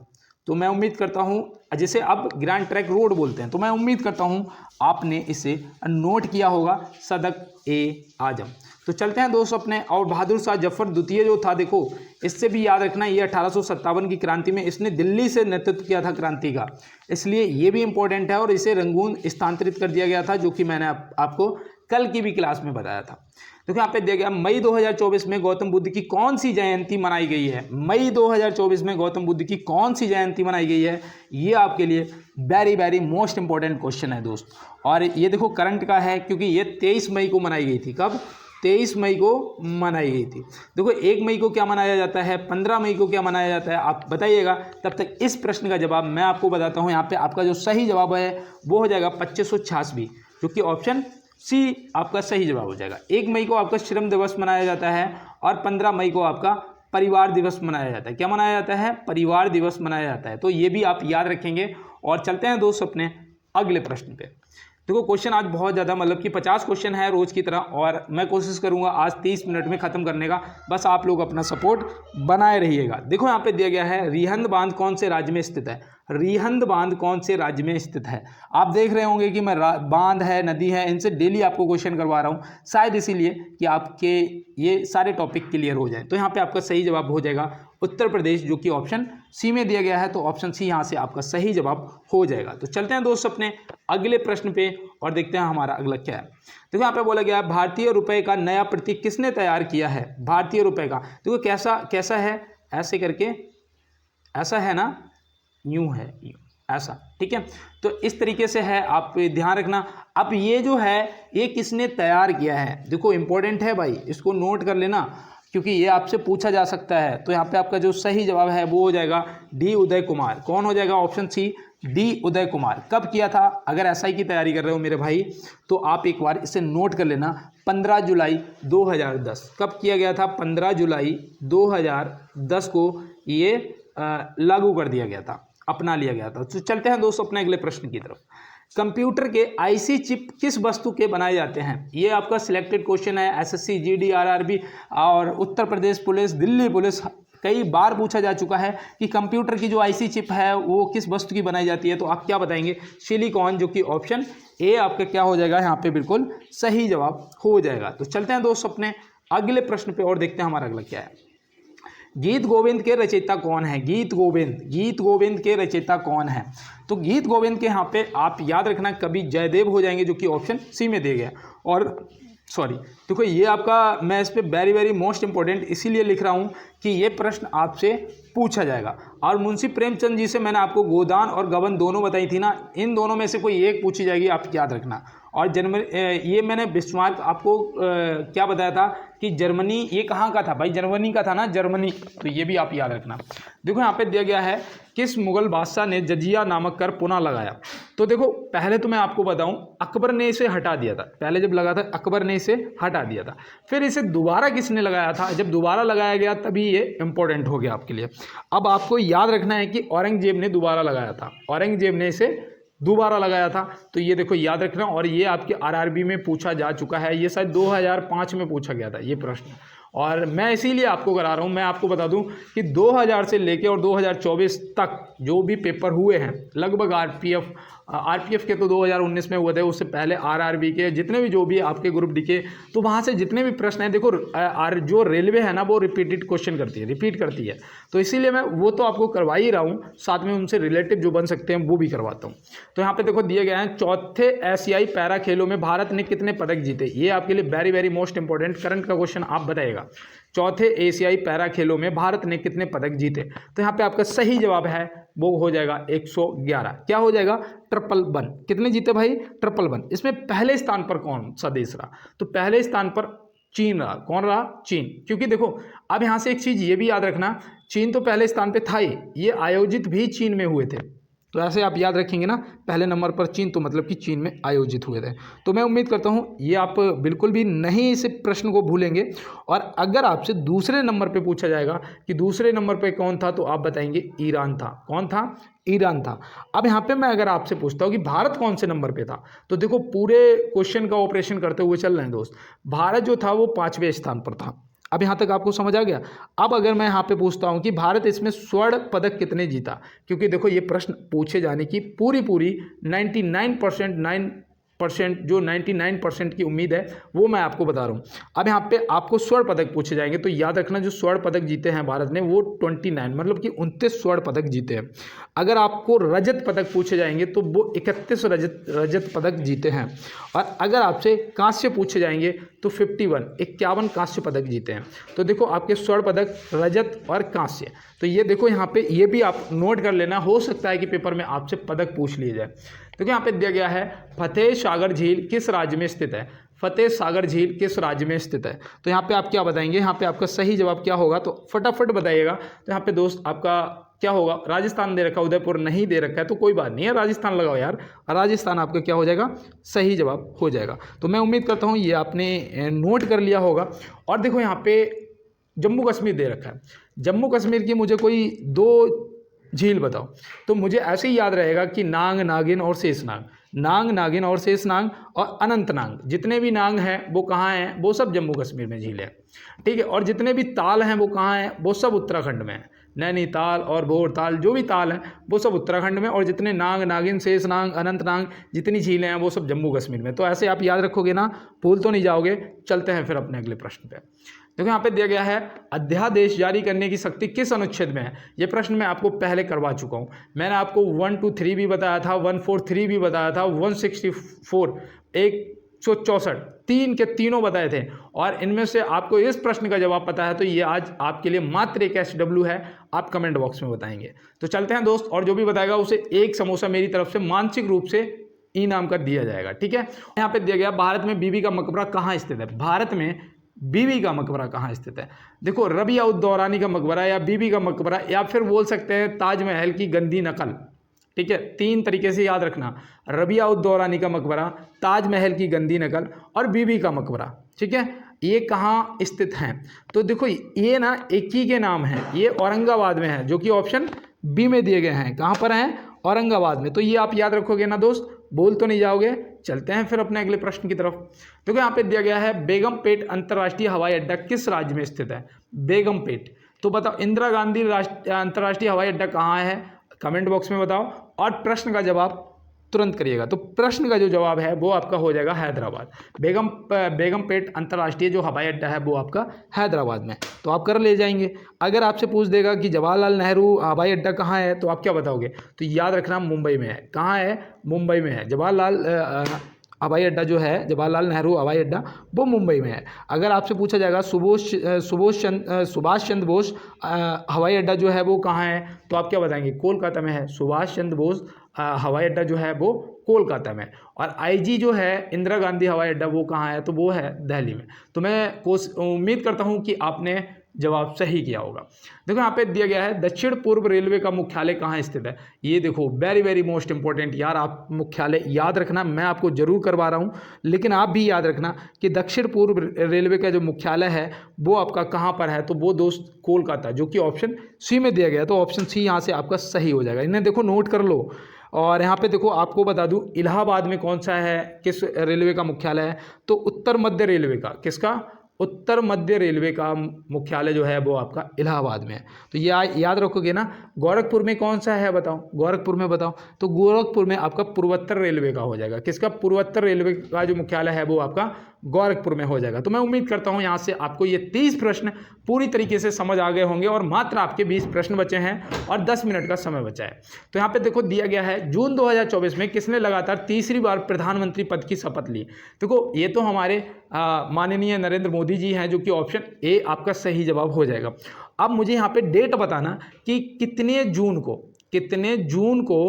तो मैं उम्मीद करता हूँ, जैसे अब ग्रैंड ट्रैंक रोड बोलते हैं, तो मैं उम्मीद करता हूँ आपने इसे नोट किया होगा, सदक ए आजम। तो चलते हैं दोस्तों अपने, और बहादुर शाह जफर द्वितीय जो था, देखो इससे भी याद रखना, ये 1857 की क्रांति में इसने दिल्ली से नेतृत्व किया था क्रांति का, इसलिए ये भी इंपॉर्टेंट है। और इसे रंगून स्थानांतरित कर दिया गया था, जो कि मैंने आपको कल की भी क्लास में बताया था। देखो यहाँ पे दिया गया, मई 2024 में गौतम बुद्ध की कौन सी जयंती मनाई गई है? मई 2024 में गौतम बुद्ध की कौन सी जयंती मनाई गई है? ये आपके लिए very very most important question है दोस्त। और ये देखो करंट का है, क्योंकि ये 23 मई को मनाई गई थी। कब? 23 मई को मनाई गई थी। देखो 1 मई को क्या मनाया जाता है, 15 मई को क्या मनाया जाता है, आप बताइएगा। तब तक इस प्रश्न का जवाब मैं आपको बताता हूँ। यहाँ पे आपका जो सही जवाब है वो हो जाएगा 2586, जो कि ऑप्शन सी आपका सही जवाब हो जाएगा। 1 मई को आपका श्रम दिवस मनाया जाता है, और 15 मई को आपका परिवार दिवस मनाया जाता है। क्या मनाया जाता है? परिवार दिवस मनाया जाता है। तो ये भी आप याद रखेंगे। और चलते हैं दोस्त अपने अगले प्रश्न पे। देखो क्वेश्चन आज बहुत ज़्यादा, मतलब कि 50 क्वेश्चन है रोज़ की तरह, और मैं कोशिश करूंगा आज 30 मिनट में ख़त्म करने का। बस आप लोग अपना सपोर्ट बनाए रहिएगा। देखो यहाँ पे दिया गया है, रिहंद बांध कौन से राज्य में स्थित है? रिहंद बांध कौन से राज्य में स्थित है? आप देख रहे होंगे कि मैं बांध है, नदी है, इनसे डेली आपको क्वेश्चन करवा रहा हूँ, शायद इसीलिए कि आपके ये सारे टॉपिक क्लियर हो जाए। तो यहाँ पे आपका सही जवाब हो जाएगा उत्तर प्रदेश, जो कि ऑप्शन सी में दिया गया है। तो ऑप्शन सी यहाँ से आपका सही जवाब हो जाएगा। तो चलते हैं दोस्त अपने अगले प्रश्न पे और देखते हैं हमारा अगला क्या है। देखो यहाँ पे बोला गया है, भारतीय रुपए का नया प्रतीक किसने तैयार किया है? भारतीय रुपए का देखो कैसा है, ऐसे करके, ऐसा है ना, यूं है, यूं ऐसा, ठीक है। तो इस तरीके से है, आप ध्यान रखना। अब ये जो है ये किसने तैयार किया है? देखो इंपॉर्टेंट है भाई, इसको नोट कर लेना। क्योंकि ये आपसे पूछा जा सकता है। तो यहाँ पे आपका जो सही जवाब है वो हो जाएगा डी उदय कुमार। कौन हो जाएगा? Option C D Uday Kumar. कब किया था? अगर एसआई की तैयारी कर रहे हो मेरे भाई तो आप एक बार इसे नोट कर लेना, 15 जुलाई 2010। कब किया गया था? 15 जुलाई 2010 को ये लागू कर दिया गया था, अपना लिया गया था। तो चलते हैं दोस्तों अपने अगले प्रश्न की तरफ। कंप्यूटर के आईसी चिप किस वस्तु के बनाए जाते हैं? ये आपका सिलेक्टेड क्वेश्चन है। एसएससी, जीडी, आरआरबी और उत्तर प्रदेश पुलिस, दिल्ली पुलिस, कई बार पूछा जा चुका है कि कंप्यूटर की जो आईसी चिप है वो किस वस्तु की बनाई जाती है। तो आप क्या बताएंगे? सिलिकॉन, जो कि ऑप्शन ए आपका क्या हो जाएगा यहाँ पे बिल्कुल सही जवाब हो जाएगा। तो चलते हैं दोस्तों अपने अगले प्रश्न पे और देखते हैं हमारा अगला क्या है। गीत गोविंद के रचयिता कौन है? गीत गोविंद के रचयिता कौन है? तो गीत गोविंद के यहाँ पे आप याद रखना कवि जयदेव हो जाएंगे, जो कि ऑप्शन सी में दिया गया। और सॉरी देखो ये आपका, मैं इस पे वेरी वेरी मोस्ट इंपॉर्टेंट इसीलिए लिख रहा हूँ कि ये प्रश्न आपसे पूछा जाएगा। और मुंशी प्रेमचंद जी से मैंने आपको गोदान और गबन दोनों बताई थी ना, इन दोनों में से कोई एक पूछी जाएगी, आप याद रखना। और ये मैंने बिस्मार्क आपको क्या बताया था कि जर्मनी, ये कहाँ का था भाई? जर्मनी का था ना, जर्मनी। तो ये भी आप याद रखना। देखो यहाँ पे दिया गया है किस मुगल बादशाह ने जजिया नामक कर पुनः लगाया? तो देखो पहले तो मैं आपको बताऊं, अकबर ने इसे हटा दिया था। पहले जब लगा था अकबर ने इसे हटा दिया था, फिर इसे दोबारा किसने लगाया था? जब दोबारा लगाया गया तभी ये इंपॉर्टेंट हो गया आपके लिए। अब आपको याद रखना है कि औरंगजेब ने दोबारा लगाया था, औरंगजेब ने इसे दोबारा लगाया था। तो ये देखो याद रखना। और ये आपके आरआरबी में पूछा जा चुका है, ये शायद 2005 में पूछा गया था ये प्रश्न। और मैं इसीलिए आपको करा रहा हूँ। मैं आपको बता दूं कि 2000 से लेके और 2024 तक जो भी पेपर हुए हैं, लगभग आरपीएफ के तो 2019 में हुए थे, उससे पहले आरआरबी के जितने भी जो भी आपके ग्रुप दिखे, तो वहाँ से जितने भी प्रश्न हैं, देखो जो रेलवे है ना वो रिपीट करती है। तो इसीलिए मैं वो तो आपको करवा ही रहा हूँ, साथ में उनसे रिलेटिव जो बन सकते हैं वो भी करवाता हूँ। तो यहाँ पे देखो दिए गए हैं, चौथे एशियाई पैरा खेलों में भारत ने कितने पदक जीते? ये आपके लिए very very most important current का क्वेश्चन आप बताइएगा। चौथे एशियाई पैरा खेलों में भारत ने कितने पदक जीते? तो यहाँ पे आपका सही जवाब है वो हो जाएगा 111। क्या हो जाएगा? 111। कितने जीते भाई? 111। इसमें पहले स्थान पर कौन सा देश रहा? तो पहले स्थान पर चीन रहा। कौन रहा? चीन। क्योंकि देखो अब यहाँ से एक चीज़ ये भी याद रखना, चीन तो पहले स्थान पे था ही, ये आयोजित भी चीन में हुए थे। तो ऐसे आप याद रखेंगे ना, पहले नंबर पर चीन, तो मतलब कि चीन में आयोजित हुए थे। तो मैं उम्मीद करता हूँ ये आप बिल्कुल भी नहीं इस प्रश्न को भूलेंगे। और अगर आपसे दूसरे नंबर पे पूछा जाएगा कि दूसरे नंबर पे कौन था, तो आप बताएंगे ईरान था। कौन था? ईरान था। अब यहाँ पे मैं अगर आपसे पूछता हूँ कि भारत कौन से नंबर पे था, तो देखो पूरे क्वेश्चन का ऑपरेशन करते हुए चल रहे हैं दोस्त, भारत जो था वो 5वें स्थान पर था। अब यहाँ तक आपको समझ आ गया। अब अगर मैं यहाँ पे पूछता हूँ कि भारत इसमें स्वर्ण पदक कितने जीता, क्योंकि देखो ये प्रश्न पूछे जाने की पूरी 99% की उम्मीद है, वो मैं आपको बता रहा हूँ। अब यहाँ पे आपको स्वर्ण पदक पूछे जाएंगे, तो याद रखना जो स्वर्ण पदक जीते हैं भारत ने वो 29, मतलब कि 29 स्वर्ण पदक जीते हैं। अगर आपको रजत पदक पूछे जाएंगे तो वो 31 रजत पदक जीते हैं। और अगर आपसे कांस्य पूछे जाएंगे तो 51 कांस्य पदक जीते हैं। तो देखो आपके स्वर्ण पदक, रजत और कांस्य, तो ये देखो यहाँ पे ये भी आप नोट कर लेना, हो सकता है कि पेपर में आपसे पदक पूछ लिए जाए। तो यहाँ पे दिया गया है फतेह सागर झील किस राज्य में स्थित है? फतेह सागर झील किस राज्य में स्थित है? तो यहाँ पे आप क्या बताएंगे? यहाँ पे आपका सही जवाब क्या होगा, तो फटाफट बताइएगा। तो यहाँ पे दोस्त आपका क्या होगा? राजस्थान दे रखा, उदयपुर नहीं दे रखा है, तो कोई बात नहीं है, राजस्थान लगाओ यार। राजस्थान आपका क्या हो जाएगा? सही जवाब हो जाएगा। तो मैं उम्मीद करता हूँ ये आपने नोट कर लिया होगा। और देखो यहाँ पे जम्मू कश्मीर दे रखा है, जम्मू कश्मीर की मुझे कोई 2 झील बताओ। तो मुझे ऐसे ही याद रहेगा कि नांग, नागिन और शेषनाग, नांग, नागिन और शेषनाग और अनंतनाग, जितने भी नांग हैं वो कहाँ हैं? वो सब जम्मू कश्मीर में झील है, ठीक है। और जितने भी ताल हैं वो कहाँ हैं? वो सब उत्तराखंड में है। नैनीताल और भोरताल, जो भी ताल हैं वो सब उत्तराखंड में। और जितने नांग, नागिन, शेषनाग, अनंतनाग, जितनी झीलें हैं वो सब जम्मू कश्मीर में। तो ऐसे आप याद रखोगे ना, भूल तो नहीं जाओगे। चलते हैं फिर अपने अगले प्रश्न पे। देखो यहाँ पे दिया गया है अध्यादेश जारी करने की शक्ति किस अनुच्छेद में है? ये प्रश्न मैं आपको पहले करवा चुका हूँ। मैंने आपको 123 भी बताया था, 143 भी बताया था, 164, 164, 3 के तीनों बताए थे। और इनमें से आपको इस प्रश्न का जवाब पता है तो ये आज आपके लिए मात्र एक SW है, आप कमेंट बॉक्स में बताएंगे। तो चलते हैं दोस्त, और जो भी बताएगा उसे एक समोसा मेरी तरफ से मानसिक रूप से इनाम कर दिया जाएगा, ठीक है। यहाँ पे दिया गया भारत में बीबी का मकबरा कहाँ स्थित है? भारत में बीबी का मकबरा कहाँ स्थित है? देखो, रबिया उद दौरानी का मकबरा या बीबी का मकबरा, या फिर बोल सकते हैं ताजमहल की गंदी नकल। ठीक है, 3 तरीके से याद रखना, रबिया उद दौरानी का मकबरा, ताजमहल की गंदी नकल और बीबी का मकबरा। ठीक है, ये कहाँ स्थित हैं? तो देखो, ये ना एक ही के नाम है, ये औरंगाबाद में है, जो कि ऑप्शन बी में दिए गए हैं। कहाँ पर हैं? औरंगाबाद में। तो ये आप याद रखोगे ना दोस्त, बोल तो नहीं जाओगे। चलते हैं फिर अपने अगले प्रश्न की तरफ। देखो, यहाँ पे दिया गया है बेगमपेट अंतर्राष्ट्रीय हवाई अड्डा किस राज्य में स्थित है? बेगमपेट। तो बताओ, इंदिरा गांधी अंतर्राष्ट्रीय हवाई अड्डा कहाँ है? कमेंट बॉक्स में बताओ और प्रश्न का जवाब तुरंत करिएगा। तो प्रश्न का जो जवाब है वो आपका हो जाएगा हैदराबाद। बेगमपेट अंतर्राष्ट्रीय जो हवाई अड्डा है वो आपका हैदराबाद में। तो आप कर ले जाएंगे। अगर आपसे पूछ देगा कि जवाहरलाल नेहरू हवाई अड्डा कहाँ है, तो आप क्या बताओगे? तो याद रखना, मुंबई में है। कहाँ है? मुंबई में है। जवाहरलाल हवाई अड्डा जो है, जवाहरलाल नेहरू हवाई अड्डा, वो मुंबई में है। अगर आपसे पूछा जाएगा सुभाष चंद्र बोस हवाई अड्डा जो है वो कहाँ है, तो आप क्या बताएंगे? कोलकाता में है। सुभाष चंद्र बोस हवाई अड्डा जो है वो कोलकाता में। और आईजी जो है, इंदिरा गांधी हवाई अड्डा, वो कहाँ है? तो वो है दिल्ली में। तो मैं उम्मीद करता हूँ कि आपने जवाब सही किया होगा। देखो, यहाँ पे दिया गया है दक्षिण पूर्व रेलवे का मुख्यालय कहाँ स्थित है? ये देखो, वेरी वेरी मोस्ट इंपॉर्टेंट यार, आप मुख्यालय याद रखना, मैं आपको जरूर करवा रहा हूँ, लेकिन आप भी याद रखना कि दक्षिण पूर्व रेलवे का जो मुख्यालय है वो आपका कहाँ पर है? तो वो दोस्त कोलकाता, जो कि ऑप्शन सी में दिया गया। तो ऑप्शन सी यहाँ से आपका सही हो जाएगा। इन्हें देखो, नोट कर लो। और यहाँ पे देखो, आपको बता दूं, इलाहाबाद में कौन सा है, किस रेलवे का मुख्यालय है? तो उत्तर मध्य रेलवे का। किसका? उत्तर मध्य रेलवे का मुख्यालय जो है वो आपका इलाहाबाद में है। तो ये याद रखोगे ना। गोरखपुर में कौन सा है बताओ? गोरखपुर में बताओ। तो गोरखपुर में आपका पूर्वोत्तर रेलवे का हो जाएगा। किसका? पूर्वोत्तर रेलवे का जो मुख्यालय है वो आपका गोरखपुर में हो जाएगा। तो मैं उम्मीद करता हूं यहाँ से आपको ये 30 प्रश्न पूरी तरीके से समझ आ गए होंगे और मात्र आपके 20 प्रश्न बचे हैं और 10 मिनट का समय बचा है। तो यहाँ पे देखो, दिया गया है जून 2024 में किसने लगातार तीसरी बार प्रधानमंत्री पद की शपथ ली? देखो, ये तो हमारे माननीय नरेंद्र मोदी जी हैं, जो कि ऑप्शन ए आपका सही जवाब हो जाएगा। अब मुझे यहाँ पे डेट बताना कि कितने जून को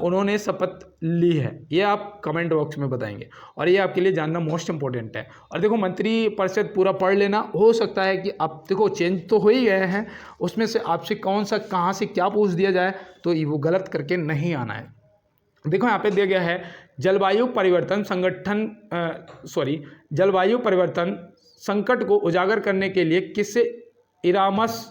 उन्होंने शपथ ली है, ये आप कमेंट बॉक्स में बताएंगे और ये आपके लिए जानना मोस्ट इंपॉर्टेंट है। और देखो, मंत्री परिषद पूरा पढ़ लेना। हो सकता है कि आप देखो, चेंज तो हो ही गए हैं, उसमें से आपसे कौन सा कहाँ से क्या पूछ दिया जाए तो वो गलत करके नहीं आना है। देखो, यहाँ पे दिया गया है जलवायु परिवर्तन संकट को उजागर करने के लिए किससे इरामस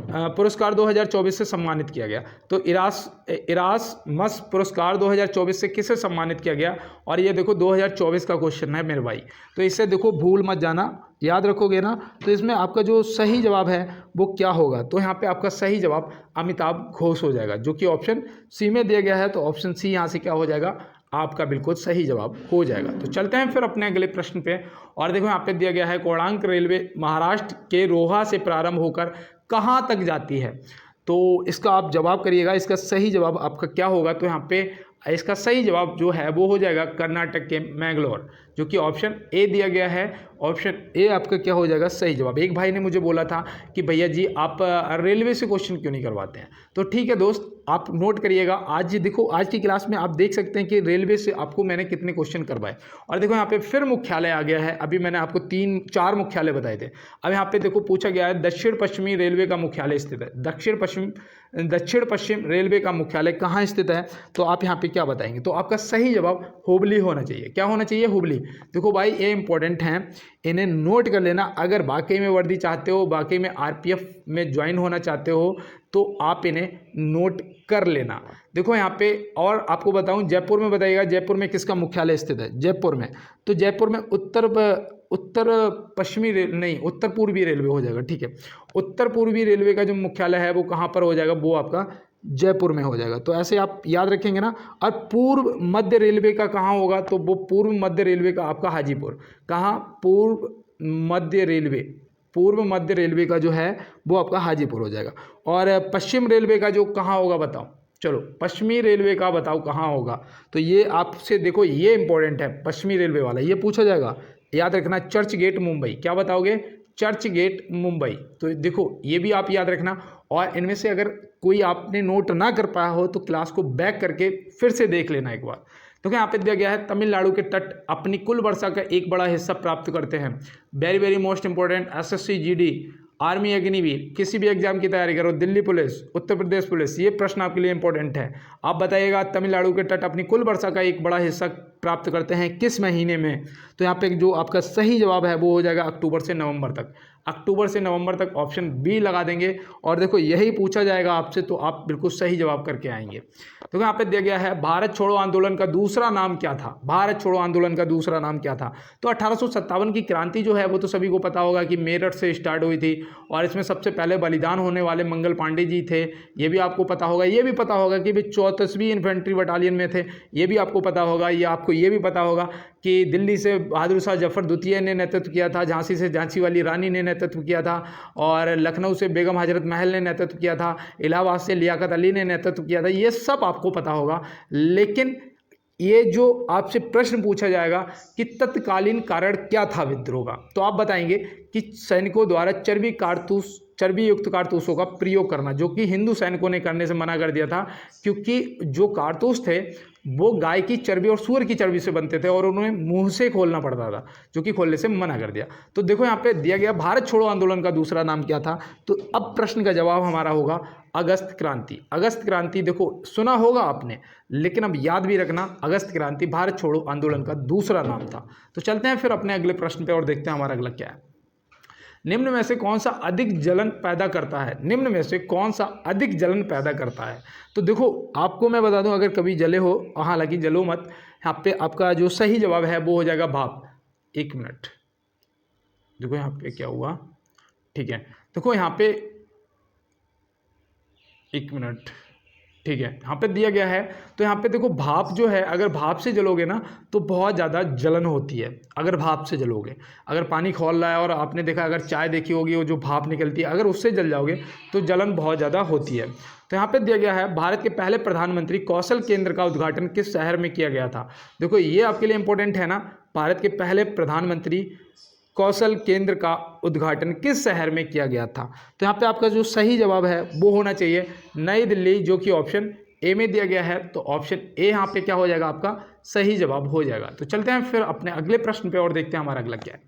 पुरस्कार 2024 से सम्मानित किया गया? तो इरासमस पुरस्कार 2024 से किसे सम्मानित किया गया? और ये देखो, 2024 का क्वेश्चन है मेरे भाई, तो इससे देखो भूल मत जाना, याद रखोगे ना। तो इसमें आपका जो सही जवाब है वो क्या होगा? तो यहाँ पे आपका सही जवाब अमिताभ घोष हो जाएगा, जो कि ऑप्शन सी में दिया गया है। तो ऑप्शन सी यहाँ से क्या हो जाएगा? आपका बिल्कुल सही जवाब हो जाएगा। तो चलते हैं फिर अपने अगले प्रश्न पे। और देखो, यहाँ पे दिया गया है कोणार्क रेलवे महाराष्ट्र के रोहा से प्रारंभ होकर कहाँ तक जाती है? तो इसका आप जवाब करिएगा, इसका सही जवाब आपका क्या होगा? तो यहाँ पे इसका सही जवाब जो है वो हो जाएगा कर्नाटक के मैंगलोर, जो कि ऑप्शन ए दिया गया है। ऑप्शन ए आपका क्या हो जाएगा? सही जवाब। एक भाई ने मुझे बोला था कि भैया जी आप रेलवे से क्वेश्चन क्यों नहीं करवाते हैं? तो ठीक है दोस्त, आप नोट करिएगा। आज देखो, आज की क्लास में आप देख सकते हैं कि रेलवे से आपको मैंने कितने क्वेश्चन करवाए। और देखो, यहाँ पे फिर मुख्यालय आ गया है। अभी मैंने आपको 3-4 मुख्यालय बताए थे। अब यहाँ पे देखो, पूछा गया है दक्षिण पश्चिमी रेलवे का मुख्यालय स्थित है। दक्षिण पश्चिम रेलवे का मुख्यालय कहाँ स्थित है? तो आप यहाँ पे क्या बताएंगे? तो आपका सही जवाब हुबली होना चाहिए। क्या होना चाहिए? हुबली। देखो भाई, ये इंपॉर्टेंट हैं, इन्हें नोट कर लेना। अगर वाकई में वर्दी चाहते हो, वाकई में आरपीएफ में ज्वाइन होना चाहते हो, तो आप इन्हें नोट कर लेना। देखो यहाँ पे, और आपको बताऊं, जयपुर में बताइएगा, जयपुर में किसका मुख्यालय स्थित है? जयपुर में। तो जयपुर में उत्तर पूर्वी रेलवे हो जाएगा। ठीक है, उत्तर पूर्वी रेलवे का जो मुख्यालय है वो कहाँ पर हो जाएगा? वो आपका जयपुर में हो जाएगा। तो ऐसे आप याद रखेंगे ना। और पूर्व मध्य रेलवे का कहाँ होगा? तो वो पूर्व मध्य रेलवे का आपका हाजीपुर। कहाँ? पूर्व मध्य रेलवे का जो है वो आपका हाजीपुर हो जाएगा। और पश्चिम रेलवे का जो कहाँ होगा बताओ? चलो, पश्चिमी रेलवे का बताओ कहाँ होगा? तो ये आपसे देखो, ये इंपॉर्टेंट है, पश्चिमी रेलवे वाला ये पूछा जाएगा, याद रखना। चर्च गेट मुंबई। क्या बताओगे? चर्च गेट मुंबई। तो देखो, ये भी आप याद रखना। और इनमें से अगर कोई आपने नोट ना कर पाया हो तो क्लास को बैक करके फिर से देख लेना एक बार। देखो यहाँ पे दिया गया है तमिलनाडु के तट अपनी कुल वर्षा का एक बड़ा हिस्सा प्राप्त करते हैं। Very very most important, SSC GD, army, Agniveer, किसी भी एग्जाम की तैयारी करो, दिल्ली पुलिस, उत्तर प्रदेश पुलिस, ये प्रश्न आपके लिए इंपॉर्टेंट है। आप बताइएगा तमिलनाडु के तट अपनी कुल वर्षा का एक बड़ा हिस्सा प्राप्त करते हैं किस महीने में? तो यहाँ पे जो आपका सही जवाब है वो हो जाएगा अक्टूबर से नवंबर तक। अक्टूबर से नवंबर तक ऑप्शन बी लगा देंगे और देखो यही पूछा जाएगा आपसे तो आप बिल्कुल सही जवाब करके आएंगे। तो यहाँ पे दिया गया है भारत छोड़ो आंदोलन का दूसरा नाम क्या था? भारत छोड़ो आंदोलन का दूसरा नाम क्या था? तो 1857 की क्रांति जो है वो तो सभी को पता होगा कि मेरठ से स्टार्ट हुई थी और इसमें सबसे पहले बलिदान होने वाले मंगल पांडे जी थे, ये भी आपको पता होगा। ये भी पता होगा कि वे 34वीं इन्फेंट्री बटालियन में थे, ये भी आपको पता होगा। ये आपको ये भी पता होगा कि दिल्ली से बहादुर शाह जफर द्वितीय ने नेतृत्व किया था, झांसी से झांसी वाली रानी ने नेतृत्व किया था और लखनऊ से बेगम हजरत महल ने नेतृत्व किया था, इलाहाबाद से लियाकत अली ने नेतृत्व किया था। ये सब आपको पता होगा। लेकिन ये जो आपसे प्रश्न पूछा जाएगा कि तत्कालीन कारण क्या था विद्रोह का, तो आप बताएंगे कि सैनिकों द्वारा चर्बी युक्त कारतूसों का प्रयोग करना, जो कि हिंदू सैनिकों ने करने से मना कर दिया था, क्योंकि जो कारतूस थे वो गाय की चर्बी और सूअर की चर्बी से बनते थे और उन्हें मुंह से खोलना पड़ता था, जो कि खोलने से मना कर दिया। तो देखो यहाँ पे दिया गया भारत छोड़ो आंदोलन का दूसरा नाम क्या था? तो अब प्रश्न का जवाब हमारा होगा अगस्त क्रांति। अगस्त क्रांति देखो सुना होगा आपने, लेकिन अब याद भी रखना, अगस्त क्रांति भारत छोड़ो आंदोलन का दूसरा नाम था। तो चलते हैं फिर अपने अगले प्रश्न पे और देखते हैं हमारा अगला क्या है। निम्न में से कौन सा अधिक जलन पैदा करता है? निम्न में से कौन सा अधिक जलन पैदा करता है? तो देखो आपको मैं बता दूं, अगर कभी जले हो, हालांकि जलो मत, यहाँ पे आपका जो सही जवाब है वो हो जाएगा भाप। एक मिनट, देखो यहाँ पे क्या हुआ, ठीक है। देखो यहाँ पे एक मिनट, ठीक है, यहाँ पे दिया गया है। तो यहाँ पे देखो भाप जो है, अगर भाप से जलोगे ना तो बहुत ज़्यादा जलन होती है। अगर भाप से जलोगे, अगर पानी खौल रहा है और आपने देखा, अगर चाय देखी होगी, वो जो भाप निकलती है, अगर उससे जल जाओगे तो जलन बहुत ज़्यादा होती है। तो यहाँ पे दिया गया है भारत के पहले प्रधानमंत्री कौशल केंद्र का उद्घाटन किस शहर में किया गया था? देखो ये आपके लिए इंपॉर्टेंट है ना, भारत के पहले प्रधानमंत्री कौशल केंद्र का उद्घाटन किस शहर में किया गया था? तो यहाँ पे आपका जो सही जवाब है वो होना चाहिए नई दिल्ली, जो कि ऑप्शन ए में दिया गया है। तो ऑप्शन ए यहाँ पे क्या हो जाएगा, आपका सही जवाब हो जाएगा। तो चलते हैं फिर अपने अगले प्रश्न पे और देखते हैं हमारा अगला क्या है।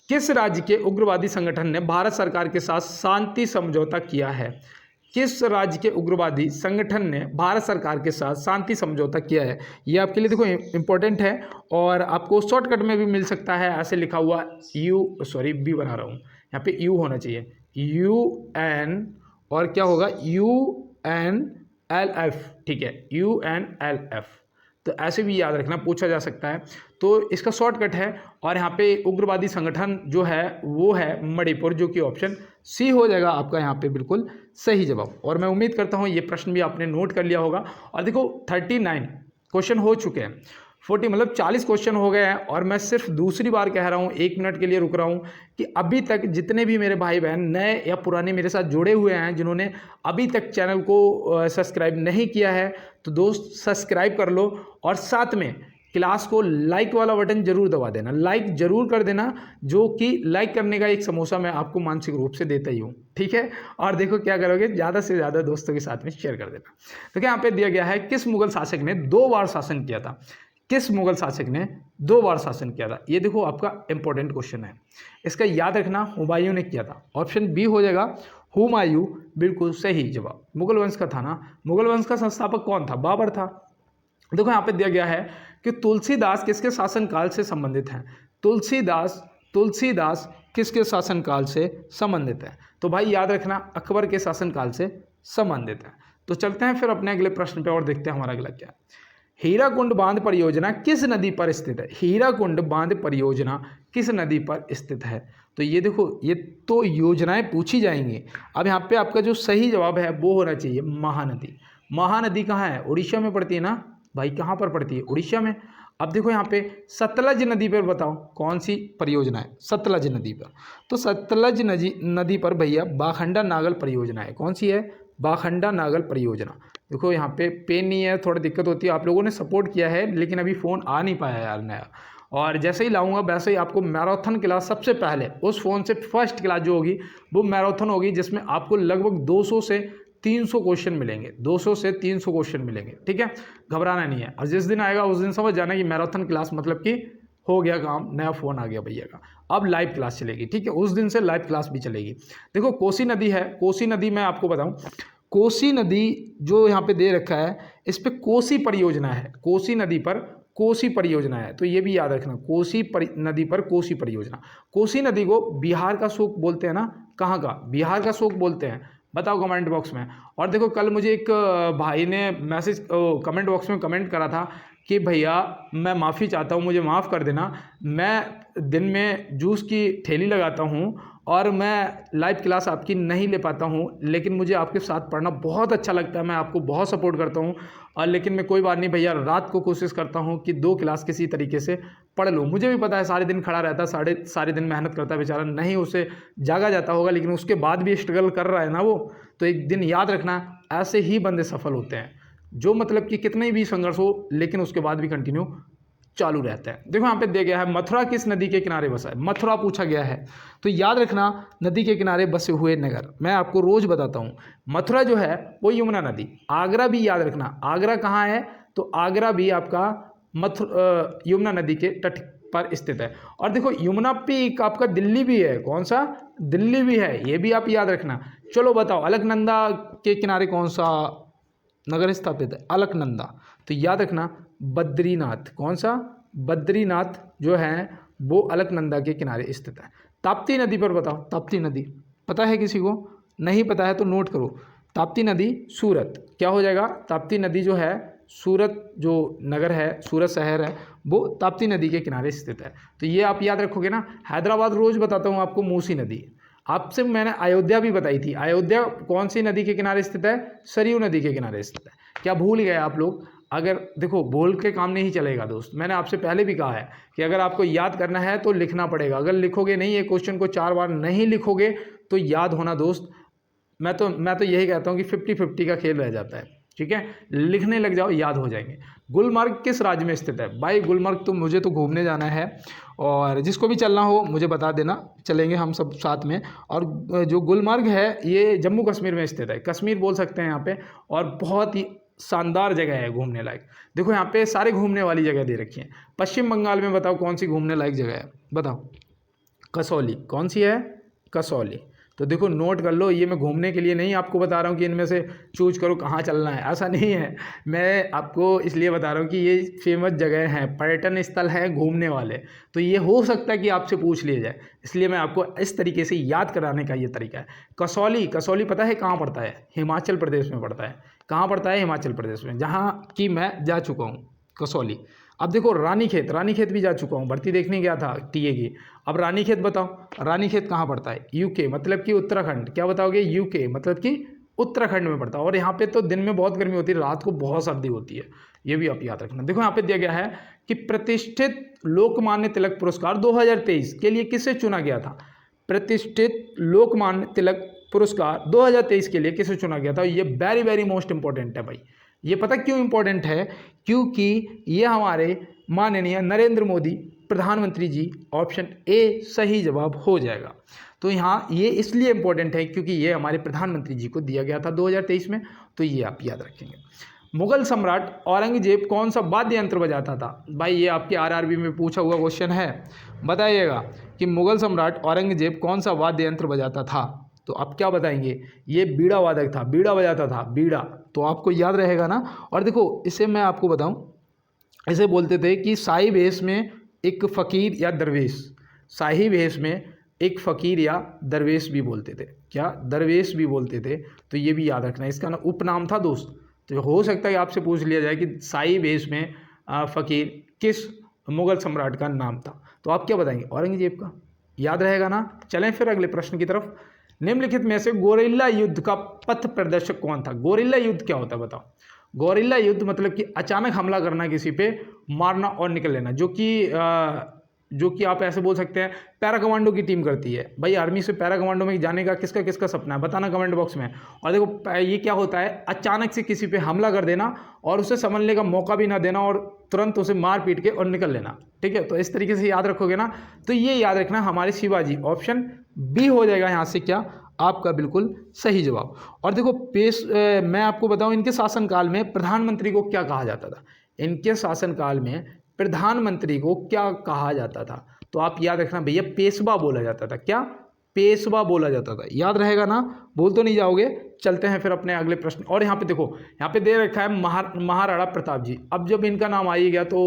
किस राज्य के उग्रवादी संगठन ने भारत सरकार के साथ शांति समझौता किया है? किस राज्य के उग्रवादी संगठन ने भारत सरकार के साथ शांति समझौता किया है? ये आपके लिए देखो इंपॉर्टेंट है और आपको शॉर्टकट में भी मिल सकता है। ऐसे लिखा हुआ बी बना रहा हूँ, यहाँ पे यू होना चाहिए, UN और क्या होगा, UNLF, ठीक है, UNLF। तो ऐसे भी याद रखना, पूछा जा सकता है। तो इसका शॉर्टकट है और यहाँ पे उग्रवादी संगठन जो है वो है मणिपुर, जो कि ऑप्शन सी हो जाएगा आपका यहाँ पे बिल्कुल सही जवाब। और मैं उम्मीद करता हूँ ये प्रश्न भी आपने नोट कर लिया होगा। और देखो 39 क्वेश्चन हो चुके हैं, 40 मतलब 40 क्वेश्चन हो गए हैं और मैं सिर्फ दूसरी बार कह रहा हूँ, 1 मिनट के लिए रुक रहा हूँ कि अभी तक जितने भी मेरे भाई बहन नए या पुराने मेरे साथ जुड़े हुए हैं, जिन्होंने अभी तक चैनल को सब्सक्राइब नहीं किया है, तो दोस्त सब्सक्राइब कर लो और साथ में क्लास को लाइक वाला बटन जरूर दबा देना, लाइक जरूर कर देना, जो कि लाइक करने का एक समोसा मैं आपको मानसिक रूप से देता ही हूँ, ठीक है। और देखो क्या करोगे, ज़्यादा से ज़्यादा दोस्तों के साथ में शेयर कर देना। तो क्या यहाँ पे दिया गया है, किस मुगल शासक ने 2 बार शासन किया था? किस मुगल शासक ने 2 बार शासन किया था? ये देखो आपका इंपॉर्टेंट क्वेश्चन है, इसका याद रखना, हुमायूं ने किया था। ऑप्शन बी हो जाएगा हुमायूं, बिल्कुल सही जवाब। मुगल वंश का था ना, मुगल वंश का संस्थापक कौन था? बाबर था। देखो यहाँ पे दिया गया है कि तुलसीदास किसके शासनकाल से संबंधित हैं? तुलसीदास किसके शासनकाल से संबंधित है? तो भाई याद रखना, अकबर के शासनकाल से संबंधित है। तो चलते हैं फिर अपने अगले प्रश्न पे और देखते हैं हमारा अगला क्या है। हीराकुंड बांध परियोजना किस नदी पर स्थित है? हीराकुंड बांध परियोजना किस नदी पर स्थित है? तो ये देखो, ये तो योजनाएं पूछी जाएंगी। अब यहाँ पे आपका जो सही जवाब है वो होना चाहिए महानदी। महानदी कहाँ है? उड़ीसा में पड़ती है ना भाई, कहाँ पर पड़ती है? उड़ीसा में। अब देखो यहाँ पे सतलज नदी पर बताओ कौन सी परियोजना है? सतलज नदी पर। तो सतलज नदी पर भैया बाखंडा नागल परियोजना है। कौन सी है? बाखंडा नागल परियोजना। देखो यहाँ पे पेन नहीं है, थोड़ी दिक्कत होती है। आप लोगों ने सपोर्ट किया है लेकिन अभी फ़ोन आ नहीं पाया यार नया, और जैसे ही लाऊंगा वैसे ही आपको मैराथन क्लास सबसे पहले उस फ़ोन से फर्स्ट क्लास जो होगी वो मैराथन होगी, जिसमें आपको लगभग 200 से 300 क्वेश्चन मिलेंगे, 200 से 300 क्वेश्चन मिलेंगे, ठीक है, घबराना नहीं है। और जिस दिन आएगा उस दिन समझ जाना कि मैराथन क्लास मतलब कि हो गया काम, नया फ़ोन आ गया भैया का, अब लाइव क्लास चलेगी, ठीक है, उस दिन से लाइव क्लास भी चलेगी। देखो कोसी नदी है, कोसी नदी मैं आपको बताऊं, कोसी नदी जो यहाँ पे दे रखा है इस पे कोसी परियोजना है, कोसी नदी पर कोसी परियोजना है, तो ये भी याद रखना, नदी पर कोसी परियोजना। कोसी नदी को बिहार का शोक बोलते हैं ना, कहाँ का, बिहार का शोक बोलते हैं, बताओ कमेंट बॉक्स में। और देखो कल मुझे एक भाई ने कमेंट बॉक्स में कमेंट करा था कि भैया मैं माफ़ी चाहता हूँ, मुझे माफ़ कर देना, मैं दिन में जूस की ठेली लगाता हूँ और मैं लाइव क्लास आपकी नहीं ले पाता हूँ, लेकिन मुझे आपके साथ पढ़ना बहुत अच्छा लगता है, मैं आपको बहुत सपोर्ट करता हूँ, और लेकिन मैं कोई बात नहीं भैया, रात को कोशिश करता हूँ कि 2 क्लास किसी तरीके से पढ़ लूँ। मुझे भी पता है सारे दिन खड़ा रहता है, सारे दिन मेहनत करता है बेचारा, नहीं उसे जागा जाता होगा, लेकिन उसके बाद भी स्ट्रगल कर रहा है ना वो, तो एक दिन याद रखना ऐसे ही बंदे सफल होते हैं, जो मतलब कि कितने भी संघर्ष हो लेकिन उसके बाद भी कंटिन्यू चालू रहता है। देखो यहाँ पे दिया गया है मथुरा किस नदी के किनारे बसा है, मथुरा पूछा गया है, तो याद रखना नदी के किनारे बसे हुए नगर, मैं आपको रोज बताता हूँ। मथुरा जो है वो यमुना नदी, आगरा भी याद रखना, आगरा कहाँ है, तो आगरा भी आपका यमुना नदी के तट पर स्थित है। और देखो यमुना पे एक आपका दिल्ली भी है, कौन सा, दिल्ली भी है, ये भी आप याद रखना। चलो बताओ अलकनंदा के किनारे कौन सा नगर स्थापित है, अलकनंदा, तो याद रखना बद्रीनाथ, कौन सा, बद्रीनाथ जो है वो अलकनंदा के किनारे स्थित है। ताप्ती नदी पर बताओ, ताप्ती नदी पता है किसी को, नहीं पता है तो नोट करो, ताप्ती नदी सूरत, क्या हो जाएगा, ताप्ती नदी जो है सूरत जो नगर है, सूरत शहर है, वो ताप्ती नदी के किनारे स्थित है, तो ये आप याद रखोगे ना। हैदराबाद रोज बताता हूँ आपको, मूसी नदी, आपसे मैंने अयोध्या भी बताई थी, अयोध्या कौन सी नदी के किनारे स्थित है, सरयू नदी के किनारे स्थित है। क्या भूल गए आप लोग, अगर देखो बोल के काम नहीं चलेगा दोस्त, मैंने आपसे पहले भी कहा है कि अगर आपको याद करना है तो लिखना पड़ेगा, अगर लिखोगे नहीं, ये क्वेश्चन को 4 बार नहीं लिखोगे तो याद होना दोस्त, मैं तो यही कहता हूँ कि 50-50 का खेल रह जाता है, ठीक है, लिखने लग जाओ याद हो जाएंगे। गुलमर्ग किस राज्य में स्थित है, भाई गुलमर्ग तो मुझे तो घूमने जाना है, और जिसको भी चलना हो मुझे बता देना, चलेंगे हम सब साथ में। और जो गुलमर्ग है ये जम्मू कश्मीर में स्थित है, कश्मीर बोल सकते हैं यहाँ पे, और बहुत ही शानदार जगह है घूमने लायक। देखो यहाँ पे सारे घूमने वाली जगह दे रखी है। पश्चिम बंगाल में बताओ कौन सी घूमने लायक जगह है, बताओ, कसौली, कौन सी है, कसौली, तो देखो नोट कर लो, ये मैं घूमने के लिए नहीं आपको बता रहा हूँ कि इनमें से चूज करो कहाँ चलना है, ऐसा नहीं है, मैं आपको इसलिए बता रहा हूँ कि ये फेमस जगह हैं, पर्यटन स्थल हैं घूमने वाले, तो ये हो सकता है कि आपसे पूछ लिया जाए, इसलिए मैं आपको इस तरीके से याद कराने का ये तरीका है। कसौली, कसौली पता है कहाँ पड़ता है, हिमाचल प्रदेश में पड़ता है, कहाँ पड़ता है, हिमाचल प्रदेश में, जहाँ कि मैं जा चुका हूँ कसौली। अब देखो रानीखेत, रानीखेत भी जा चुका हूँ, भर्ती देखने गया था टीए की। अब रानीखेत बताओ, रानीखेत कहाँ पड़ता है, यूके मतलब कि उत्तराखंड, क्या बताओगे, यूके मतलब कि उत्तराखंड में पड़ता है, और यहाँ पे तो दिन में बहुत गर्मी होती है, रात को बहुत सर्दी होती है, ये भी आप याद रखना। देखो यहाँ पे दिया गया है कि प्रतिष्ठित लोकमान्य तिलक पुरस्कार 2023 के लिए किसे चुना गया था, प्रतिष्ठित लोकमान्य तिलक पुरस्कार 2023 के लिए किसे चुना गया था, ये वेरी वेरी मोस्ट इंपॉर्टेंट है भाई। ये पता क्यों इंपॉर्टेंट है, क्योंकि ये हमारे माननीय नरेंद्र मोदी प्रधानमंत्री जी, ऑप्शन ए सही जवाब हो जाएगा। तो यहाँ ये इसलिए इंपॉर्टेंट है क्योंकि ये हमारे प्रधानमंत्री जी को दिया गया था 2023 में, तो ये आप याद रखेंगे। मुगल सम्राट औरंगजेब कौन सा वाद्य यंत्र बजाता था, भाई ये आपके आरआरबी में पूछा हुआ क्वेश्चन है, बताइएगा कि मुगल सम्राट औरंगजेब कौन सा वाद्य यंत्र बजाता था, तो आप क्या बताएंगे, ये बीड़ा वादक था, बीड़ा बजाता था, बीड़ा, तो आपको याद रहेगा ना। और देखो इसे मैं आपको बताऊं, इसे बोलते थे कि शाही भेष में एक फ़कीर या दरवेश, शाही भेष में एक फ़कीर या दरवेश भी बोलते थे, क्या दरवेश भी बोलते थे, तो ये भी याद रखना, इसका ना उपनाम था दोस्त। तो हो सकता है आपसे पूछ लिया जाए कि शाही भेष में फ़कीर किस मुग़ल सम्राट का नाम था, तो आप क्या बताएंगे, औरंगजेब का, याद रहेगा ना। चलें फिर अगले प्रश्न की तरफ। निम्नलिखित में से गोरिल्ला युद्ध का पथ प्रदर्शक कौन था, गोरिल्ला युद्ध क्या होता है बताओ। गोरिल्ला युद्ध मतलब कि अचानक हमला करना, किसी पे मारना और निकल लेना, जो कि आप ऐसे बोल सकते हैं पैरा कमांडो की टीम करती है। भाई आर्मी से पैरा कमांडो में जाने का किसका किसका सपना है, बताना कमेंट बॉक्स में। और देखो ये क्या होता है, अचानक से किसी पे हमला कर देना और उसे समझने का मौका भी ना देना और तुरंत उसे मार पीट के और निकल लेना, ठीक है। तो इस तरीके से याद रखोगे ना, तो ये याद रखना हमारे शिवाजी, ऑप्शन बी हो जाएगा यहाँ से क्या, आपका बिल्कुल सही जवाब। और देखो मैं आपको बताऊं, इनके शासनकाल में प्रधानमंत्री को क्या कहा जाता था? इनके शासनकाल में प्रधानमंत्री को क्या कहा जाता था? तो आप याद रखना भैया, पेशवा बोला जाता था। क्या? पेशवा बोला जाता था। याद रहेगा ना? बोल तो नहीं जाओगे? चलते हैं फिर अपने अगले प्रश्न। और यहाँ पे देखो, यहाँ पे दे रखा है महाराणा प्रताप जी। अब जब इनका नाम आ ही गया तो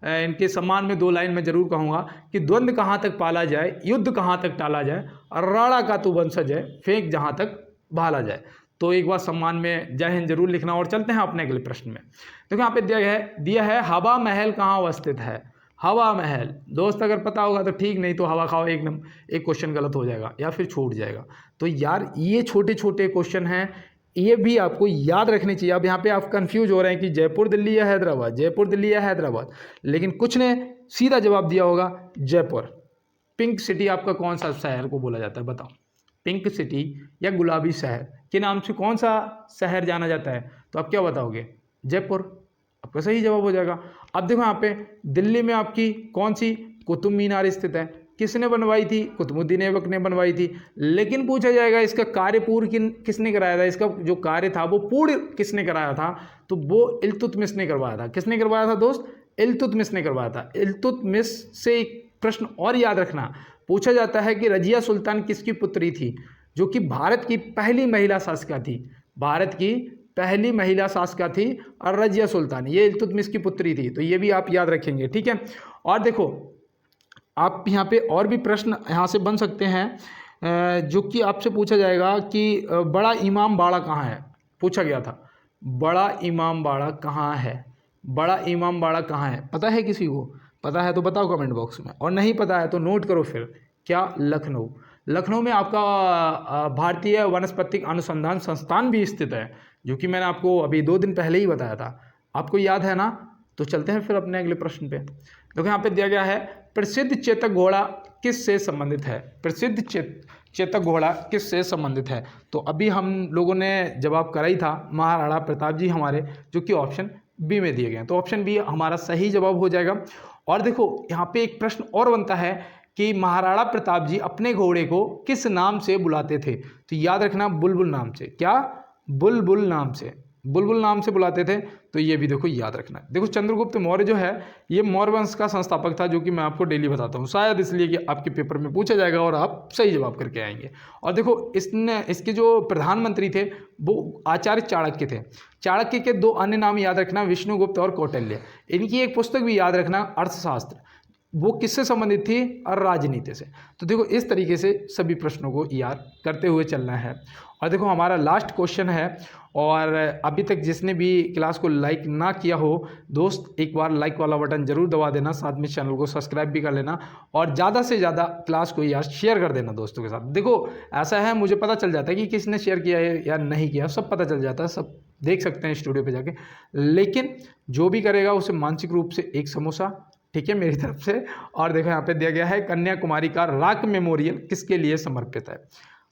इनके सम्मान में 2 लाइन में जरूर कहूँगा कि द्वंद्व कहाँ तक पाला जाए, युद्ध कहाँ तक टाला जाए, और राणा का तू वंशज है, फेंक जहाँ तक भाला जाए। तो एक बार सम्मान में जय हिंद जरूर लिखना। और चलते हैं अपने अगले प्रश्न में। देखो यहाँ पे दिया है हवा महल कहाँ अवस्थित है? हवा महल दोस्त अगर पता होगा तो ठीक, नहीं तो हवा खाओ, एक क्वेश्चन गलत हो जाएगा या फिर छूट जाएगा। तो यार ये छोटे छोटे क्वेश्चन हैं, ये भी आपको याद रखने चाहिए। अब यहाँ पे आप कंफ्यूज हो रहे हैं कि जयपुर दिल्ली या हैदराबाद, जयपुर दिल्ली या हैदराबाद, लेकिन कुछ ने सीधा जवाब दिया होगा जयपुर। पिंक सिटी आपका कौन सा शहर को बोला जाता है? बताओ। पिंक सिटी या गुलाबी शहर के नाम से कौन सा शहर जाना जाता है? तो आप क्या बताओगे? जयपुर। आपका सही जवाब हो जाएगा। अब देखो यहाँ पे दिल्ली में आपकी कौन सी कुतुब मीनार स्थित है? किसने बनवाई थी? कुतुबुद्दीन ऐबक ने बनवाई थी। लेकिन पूछा जाएगा इसका कार्य पूर्ण किसने कराया था? इसका जो कार्य था वो पूर्ण किसने कराया था? तो वो इल्तुतमिश ने करवाया था। किसने करवाया था दोस्त? इल्तुतमिश ने करवाया था। इल्तुतमिश से एक प्रश्न और याद रखना, पूछा जाता है कि रजिया सुल्तान किसकी पुत्री थी? जो कि भारत की पहली महिला शासिका थी। भारत की पहली महिला शासिका थी और रजिया सुल्तान, ये इल्तुतमिश की पुत्री थी। तो ये भी आप याद रखेंगे, ठीक है। और देखो आप यहाँ पे और भी प्रश्न यहाँ से बन सकते हैं, जो कि आपसे पूछा जाएगा कि बड़ा इमाम बाड़ा कहाँ है? पूछा गया था बड़ा इमाम बाड़ा कहाँ है? बड़ा इमाम बाड़ा कहाँ है? पता है किसी को? पता है तो बताओ कमेंट बॉक्स में, और नहीं पता है तो नोट करो फिर। क्या? लखनऊ। लखनऊ में आपका भारतीय वनस्पतिक अनुसंधान संस्थान भी स्थित है, जो कि मैंने आपको अभी 2 दिन पहले ही बताया था। आपको याद है ना? तो चलते हैं फिर अपने अगले प्रश्न पे। देखो यहाँ पे दिया गया है प्रसिद्ध चेतक घोड़ा किस से संबंधित है? प्रसिद्ध चेतक घोड़ा किस से संबंधित है? तो अभी हम लोगों ने जवाब करा ही था, महाराणा प्रताप जी हमारे, जो कि ऑप्शन बी में दिए गए हैं। तो ऑप्शन बी हमारा सही जवाब हो जाएगा। और देखो यहाँ पे एक प्रश्न और बनता है कि महाराणा प्रताप जी अपने घोड़े को किस नाम से बुलाते थे? तो याद रखना, बुलबुल नाम से। क्या? बुलबुल नाम से। बुलबुल नाम से बुलाते थे। तो ये भी देखो याद रखना। देखो चंद्रगुप्त मौर्य जो है ये मौर्य वंश का संस्थापक था, जो कि मैं आपको डेली बताता हूँ, शायद इसलिए कि आपके पेपर में पूछा जाएगा और आप सही जवाब करके आएंगे। और देखो इसके जो प्रधानमंत्री थे वो आचार्य चाणक्य थे। चाणक्य के 2 अन्य नाम याद रखना, विष्णुगुप्त और कौटिल्य। इनकी एक पुस्तक भी याद रखना, अर्थशास्त्र, वो किससे संबंधित थी? और राजनीति से। तो देखो इस तरीके से सभी प्रश्नों को याद करते हुए चलना है। और देखो हमारा लास्ट क्वेश्चन है, और अभी तक जिसने भी क्लास को लाइक ना किया हो दोस्त, एक बार लाइक वाला बटन जरूर दबा देना, साथ में चैनल को सब्सक्राइब भी कर लेना, और ज़्यादा से ज़्यादा क्लास को यार शेयर कर देना दोस्तों के साथ। देखो ऐसा है, मुझे पता चल जाता है कि किसने शेयर किया है या नहीं किया, सब पता चल जाता है, सब देख सकते हैं स्टूडियो पर जाके। लेकिन जो भी करेगा उसे मानसिक रूप से एक समोसा, ठीक है, मेरी तरफ से। और देखो यहाँ पे दिया गया है कन्याकुमारी का रॉक मेमोरियल किसके लिए समर्पित है?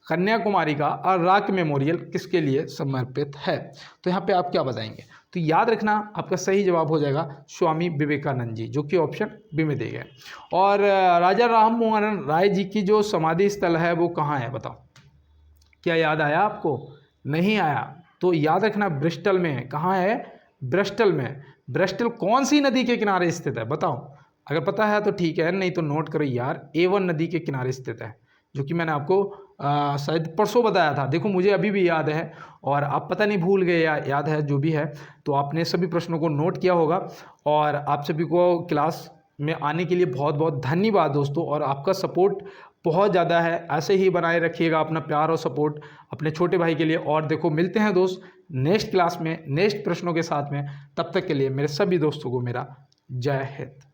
कन्याकुमारी का रॉक मेमोरियल किसके लिए समर्पित है? तो यहाँ पे आप क्या बताएंगे? तो याद रखना आपका सही जवाब हो जाएगा स्वामी विवेकानंद जी, जो कि ऑप्शन बी में दिए गए। और राजा राम मोहन राय जी की जो समाधि स्थल है वो कहाँ है? बताओ। क्या याद आया आपको? नहीं आया तो याद रखना ब्रिस्टल में। कहाँ है? ब्रिस्टल में। ब्रिस्टल कौन सी नदी के किनारे स्थित है? बताओ। अगर पता है तो ठीक है, नहीं तो नोट करो यार, एवन नदी के किनारे स्थित है, जो कि मैंने आपको शायद परसों बताया था। देखो मुझे अभी भी याद है, और आप पता नहीं भूल गए या याद है, जो भी है। तो आपने सभी प्रश्नों को नोट किया होगा, और आप सभी को क्लास में आने के लिए बहुत बहुत धन्यवाद दोस्तों। और आपका सपोर्ट बहुत ज़्यादा है, ऐसे ही बनाए रखिएगा अपना प्यार और सपोर्ट अपने छोटे भाई के लिए। और देखो मिलते हैं दोस्त नेक्स्ट क्लास में नेक्स्ट प्रश्नों के साथ में। तब तक के लिए मेरे सभी दोस्तों को मेरा जय हिंद।